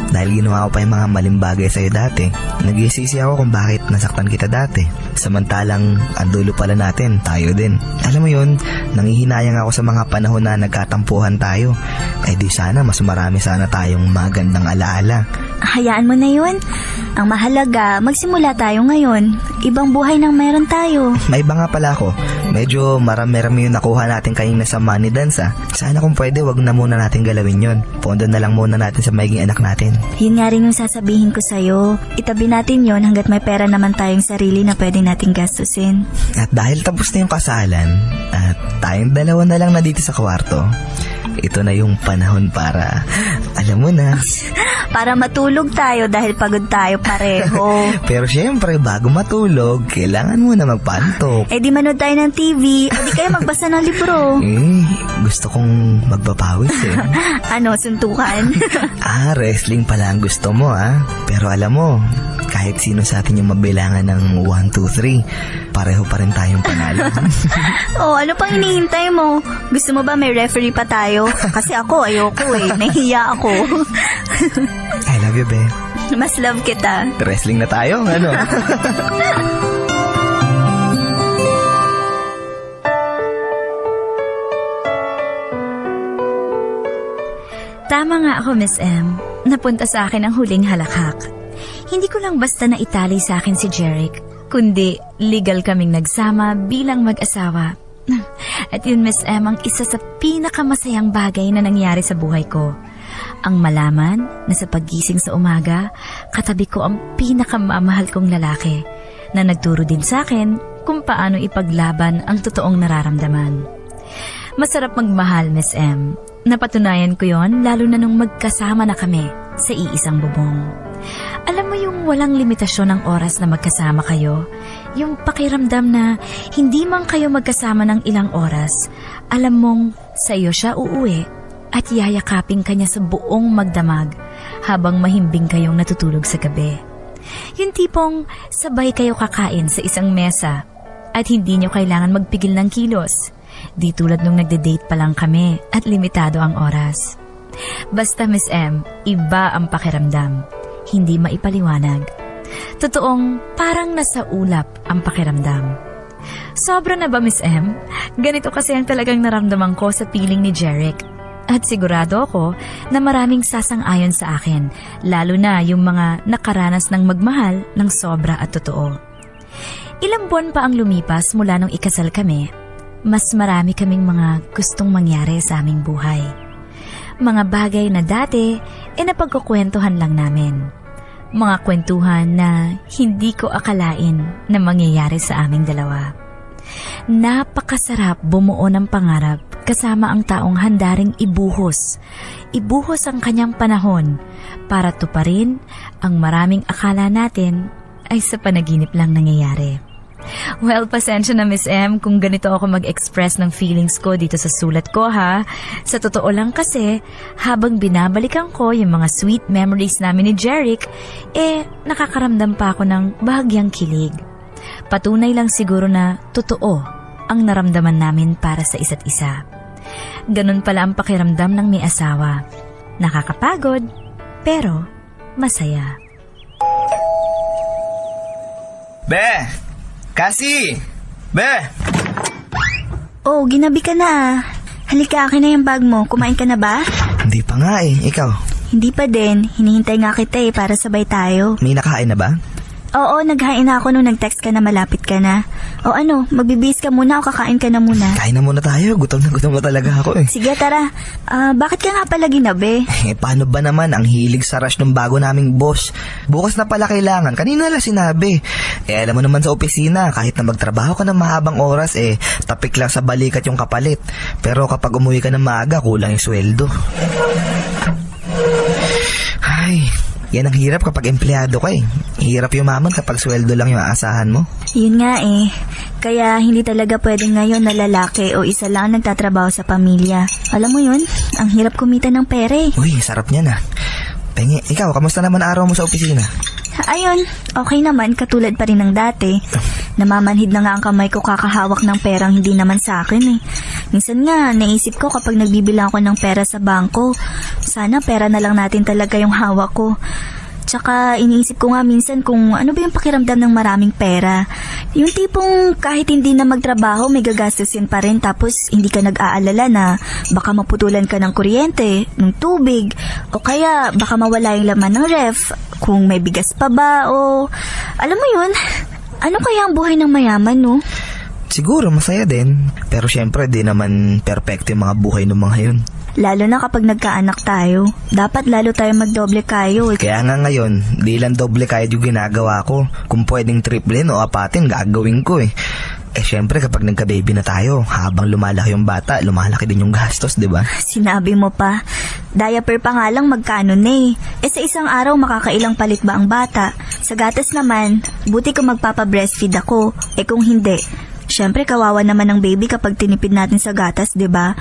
Dahil ginawa ko pa yung mga maling bagay sa'yo dati. Nagsisisi ako kung bakit nasaktan kita dati. Samantalang ang dulo pala natin, tayo din. Alam mo yun, nanghihinayang ako sa mga panahon na nagkatampuhan tayo. Di sana, mas marami sana tayong magandang alaala. Hayaan mo na yun. Ang mahalaga, magsimula tayo ngayon. Ibang buhay nang meron tayo. May iba nga pala ako. Medyo marami-rami yung nakuha natin kanina sa money dance ah. Sana kung pwede, wag na muna natin galawin yun. Pondo na lang muna natin sa maiging anak natin. Yun nga rin yung sasabihin ko sa'yo. Itabi natin yun hanggat may pera naman tayong sarili na pwede nating gastusin. At dahil tapos na yung kasalan, at tayong dalawa na lang na dito sa kwarto, ito na yung panahon para, alam mo na. Para matulog tayo dahil pagod tayo pareho. Pero syempre, bago matulog, kailangan mo na magpantok. Di manood tayo ng TV, o di kayo magbasa ng libro. Gusto kong magpapawis eh. Ano, suntukan? Wrestling pala ang gusto mo Pero alam mo, kahit sino sa atin yung mabilangan ng 1, 2, 3, pareho pa rin tayong panalo. Ano pang hinihintay mo? Gusto mo ba may referee pa tayo? Kasi ako, ayoko nahihiya ako. I love you, be. Mas love kita. Wrestling na tayo, ano? Tama nga ako, Miss M. Napunta sa akin ang huling halakhak. Hindi ko lang basta naitali sa akin si Jeric, kundi legal kaming nagsama bilang mag-asawa. At yun, Miss M, ang isa sa pinakamasayang bagay na nangyari sa buhay ko. Ang malaman na sa paggising sa umaga, katabi ko ang pinakamamahal kong lalaki na nagturo din sa akin kung paano ipaglaban ang totoong nararamdaman. Masarap magmahal, Miss M. Napatunayan ko yon lalo na nung magkasama na kami sa iisang bubong. Alam mo yung walang limitasyon ng oras na magkasama kayo? Yung pakiramdam na hindi man kayo magkasama ng ilang oras, alam mong sa iyo siya uuwi at yayakapin kanya sa buong magdamag habang mahimbing kayong natutulog sa gabi. Yung tipong sabay kayo kakain sa isang mesa at hindi nyo kailangan magpigil ng kilos. Di tulad nung nagde-date pa lang kami at limitado ang oras. Basta, Miss M, iba ang pakiramdam. Hindi maipaliwanag. Totoong parang nasa ulap ang pakiramdam. Sobra na ba, Miss M? Ganito kasi ang talagang naramdaman ko sa piling ni Jeric. At sigurado ako na maraming sasang-ayon sa akin, lalo na yung mga nakaranas ng magmahal ng sobra at totoo. Ilang buwan pa ang lumipas mula nung ikasal kami, mas marami kaming mga gustong mangyari sa aming buhay. Mga bagay na dati, napagkukwentuhan lang namin. Mga kwentuhan na hindi ko akalain na mangyayari sa aming dalawa. Napakasarap bumuo ng pangarap kasama ang taong handaring ibuhos. Ibuhos ang kanyang panahon para tuparin ang maraming akala natin ay sa panaginip lang nangyayari. Well, pasensya na Miss M kung ganito ako mag-express ng feelings ko dito sa sulat ko ha. Sa totoo lang kasi, habang binabalikan ko yung mga sweet memories namin ni Jeric, nakakaramdam pa ako ng bahagyang kilig. Patunay lang siguro na totoo ang naramdaman namin para sa isa't isa. Ganun pala ang pakiramdam ng may asawa. Nakakapagod, pero masaya. Be! Kasi! Be! Oh, ginabi ka na. Halika, akin na yung bag mo. Kumain ka na ba? Hindi pa nga Ikaw? Hindi pa din. Hinihintay nga kita para sabay tayo. May nakain na ba? Oo, naghain na ako nung nag-text ka na malapit ka na. O ano, magbibihis ka muna o kakain ka na muna? Kain na muna tayo. Gutom na talaga ako Sige, tara. Bakit ka nga pala ginabi? Paano ba naman ang hilig sa rush ng bago naming boss? Bukas na pala kailangan. Kanina lang sinabi. Alam mo naman sa opisina, kahit na magtrabaho ka ng mahabang oras, tapik lang sa balikat yung kapalit. Pero kapag umuwi ka ng maaga, kulang yung sweldo. Ay... Yan ang hirap kapag empleyado ka Hirap yumaman kapag sweldo lang yung aasahan mo. Yun nga Kaya hindi talaga pwedeng ngayon na lalaki o isa lang nagtatrabaho sa pamilya. Alam mo yun, ang hirap kumita ng pera Uy, sarap niyan Pengi, ikaw, kamusta naman araw mo sa opisina? Ayun, okay naman, katulad pa rin ng dati. Namamanhid na nga ang kamay ko kakahawak ng perang hindi naman sa akin Minsan nga, naisip ko kapag nagbibilang ako ng pera sa bangko, sana pera na lang natin talaga yung hawak ko. Tsaka iniisip ko nga minsan kung ano ba yung pakiramdam ng maraming pera. Yung tipong kahit hindi na magtrabaho, may gagastusin pa rin tapos hindi ka nag-aalala na baka maputulan ka ng kuryente, ng tubig, o kaya baka mawala yung laman ng ref, kung may bigas pa ba o... Alam mo yun, ano kaya ang buhay ng mayaman, no? Siguro masaya din, pero syempre di naman perfecto yung mga buhay ng mga yun. Lalo na kapag nagkaanak tayo, dapat lalo tayo magdoble kayo. Kaya nga ngayon, di lang doble kayo yung ginagawa ko. Kung pwedeng triplen o apatin, gagawin ko syempre kapag nagka-baby na tayo, habang lumalaki yung bata, lumalaki din yung gastos, di ba? Sinabi mo pa, diaper pa nga lang magkano na sa isang araw makakailang palit ba ang bata? Sa gatas naman, buti kung magpapa-breastfeed ako. Kung hindi, syempre kawawa naman ang baby kapag tinipid natin sa gatas, di ba?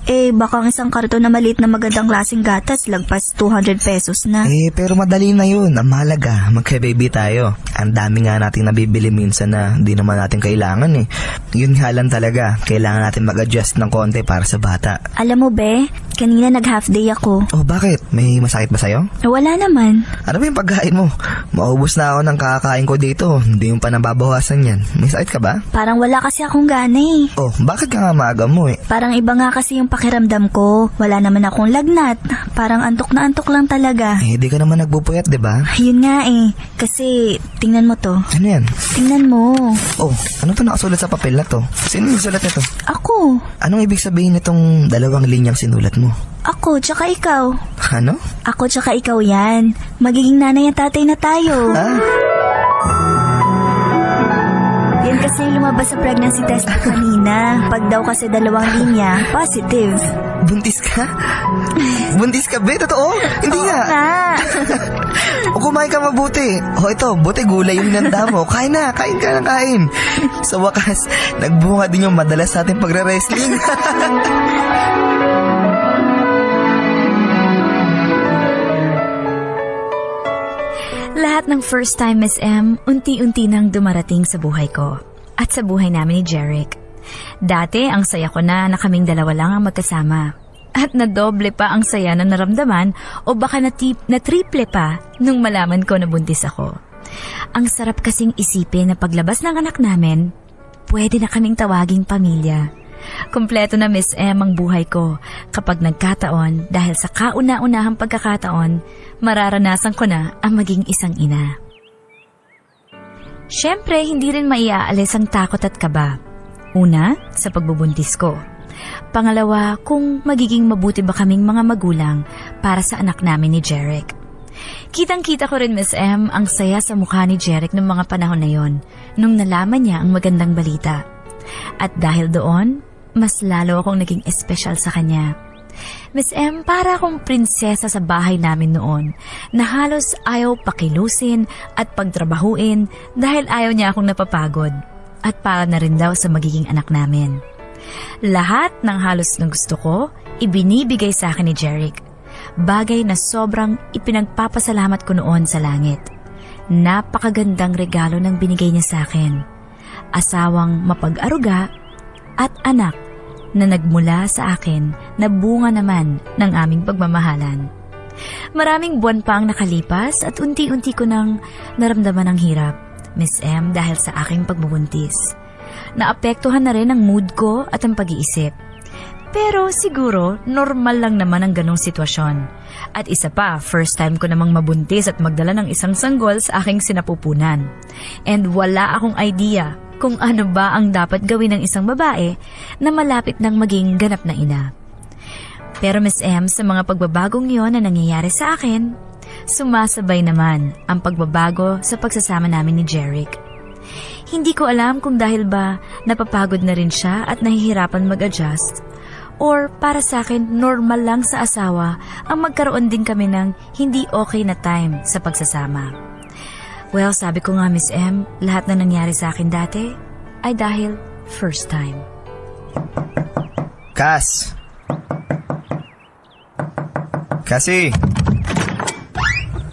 Baka ang isang karton na maliit na magandang klaseng gatas, lagpas 200 pesos na. Pero madali na yun. Ang mahalaga, magka-baby tayo. Ang dami nga nating nabibili minsan na di naman natin kailangan Yun nga lang talaga, kailangan natin mag-adjust ng konti para sa bata. Alam mo be, kanina nag-half day ako. Oh, bakit? May masakit ba sa'yo? Wala naman. Ano ba yung pagkain mo? Maubos na ako ng kakakain ko dito. Hindi yung pa nababawasan yan. May sakit ka ba? Parang wala kasi akong gana Oh, bakit ka nga maaga mo Parang iba nga kasi yung pakiramdam ko. Wala naman akong lagnat. Parang antok na antok lang talaga. Di ka naman nagbupuyat, diba? Yun nga Kasi, tingnan mo to. Ano yan? Tingnan mo. Oh, ano to nakasulat sa papel na to? Sino yung sulat nito? Ako. Anong ibig sabihin nitong 2 linyang sinulat mo? Ako, tsaka ikaw. Ano? Ako, tsaka ikaw yan. Magiging nanay at tatay na tayo. Yan kasi yung lumabas sa pregnancy test ko kanina. Pag daw kasi 2 linya, positive. Buntis ka? Buntis ka, be? Totoo? Hindi nga. O kumain ka mabuti. O ito, buti gulay yung hinanda mo. Kain na, kain ka na kain. Sa wakas, nagbunga din yung madalas sa ating pagre-wrestling. Lahat ng first time, Miss M, unti-unti nang dumarating sa buhay ko at sa buhay namin ni Jeric. Dati, ang saya ko na kaming 2 lang ang magkasama. At nadoble pa ang saya na naramdaman o baka na triple pa nung malaman ko na buntis ako. Ang sarap kasing isipin na paglabas ng anak namin, pwede na kaming tawaging pamilya. Kompleto na Miss M ang buhay ko kapag nagkataon dahil sa kauna-unahang pagkakataon, mararanasan ko na ang maging isang ina. Siyempre, hindi rin maiaalis ang takot at kaba. Una, sa pagbubuntis ko. Pangalawa, kung magiging mabuti ba kaming mga magulang para sa anak namin ni Jeric. Kitang-kita ko rin, Miss M, ang saya sa mukha ni Jeric noong mga panahon na yon, nung nalaman niya ang magandang balita. At dahil doon, mas lalo akong naging espesyal sa kanya. Miss M, para akong prinsesa sa bahay namin noon na halos ayaw pakilusin at pagtrabahuin dahil ayaw niya akong napapagod at para na rin daw sa magiging anak namin. Lahat ng halos ng gusto ko, ibinibigay sa akin ni Jeric. Bagay na sobrang ipinagpapasalamat ko noon sa langit. Napakagandang regalo ng binigay niya sa akin. Asawang mapag-aruga at anak na nagmula sa akin na bunga naman ng aming pagmamahalan. Maraming buwan pa ang nakalipas at unti-unti ko nang naramdaman ang hirap, Miss M, dahil sa aking pagbubuntis. Naapektuhan na rin ang mood ko at ang pag-iisip. Pero siguro, normal lang naman ang ganong sitwasyon. At isa pa, first time ko namang mabuntis at magdala ng isang sanggol sa aking sinapupunan. And wala akong idea kung ano ba ang dapat gawin ng isang babae na malapit ng maging ganap na ina. Pero Miss M, sa mga pagbabagong yon na nangyayari sa akin, sumasabay naman ang pagbabago sa pagsasama namin ni Jeric. Hindi ko alam kung dahil ba napapagod na rin siya at nahihirapan mag-adjust, or para sa akin normal lang sa asawa ang magkaroon din kami ng hindi okay na time sa pagsasama. Well, sabi ko nga Miss M, lahat na nangyari sa akin dati ay dahil first time. Kasi,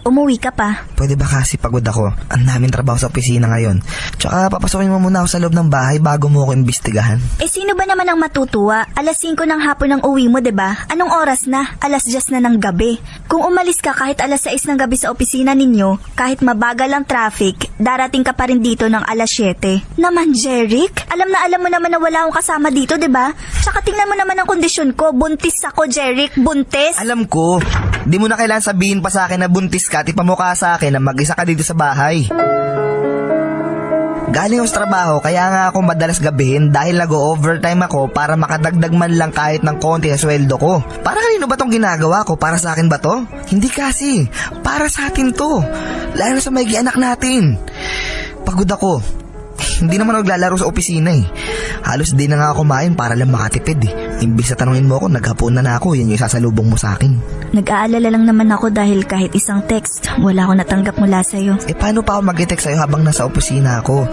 Umuwi ka pa. pwede ba kasi pagod ako? Ang daming trabaho sa opisina ngayon. Tsaka papasokin mo muna ako sa loob ng bahay bago mo ako imbestigahan. Sino ba naman ang matutuwa? 5:00 ng hapon ang uwi mo, 'di ba? Anong oras na? 10:00 na ng gabi. Kung umalis ka kahit 6:00 ng gabi sa opisina ninyo, kahit mabagal ang traffic, darating ka pa rin dito ng 7:00. Naman, Jeric, alam mo naman na wala akong kasama dito, 'di ba? Tsaka tingnan mo naman ang kondisyon ko. Buntis ako, Jeric, buntis. Alam ko, di mo na kailangan sabihin pa sa akin na buntis ka at ipamukha sa akin na mag-isa ka dito sa bahay. Galing ako sa trabaho, kaya nga ako madalas gabihin dahil nag-overtime ako para makadagdag man lang kahit ng konti sa sweldo ko. Para kanino ba tong ginagawa ko? Para sa akin ba to? Hindi kasi. Para sa atin to. Lalo sa may anak natin. Pagod ako. Hindi naman ako naglalaro sa opisina eh. Halos di na nga ako kumain para lang makatipid eh. Imbis na tanungin mo ako, naghapon na ako, yan yung sasalubong mo sa akin. Nag-aalala lang naman ako dahil kahit isang text, wala akong natanggap mula sa'yo. Paano pa ako mag-text sa'yo habang nasa opisina ako?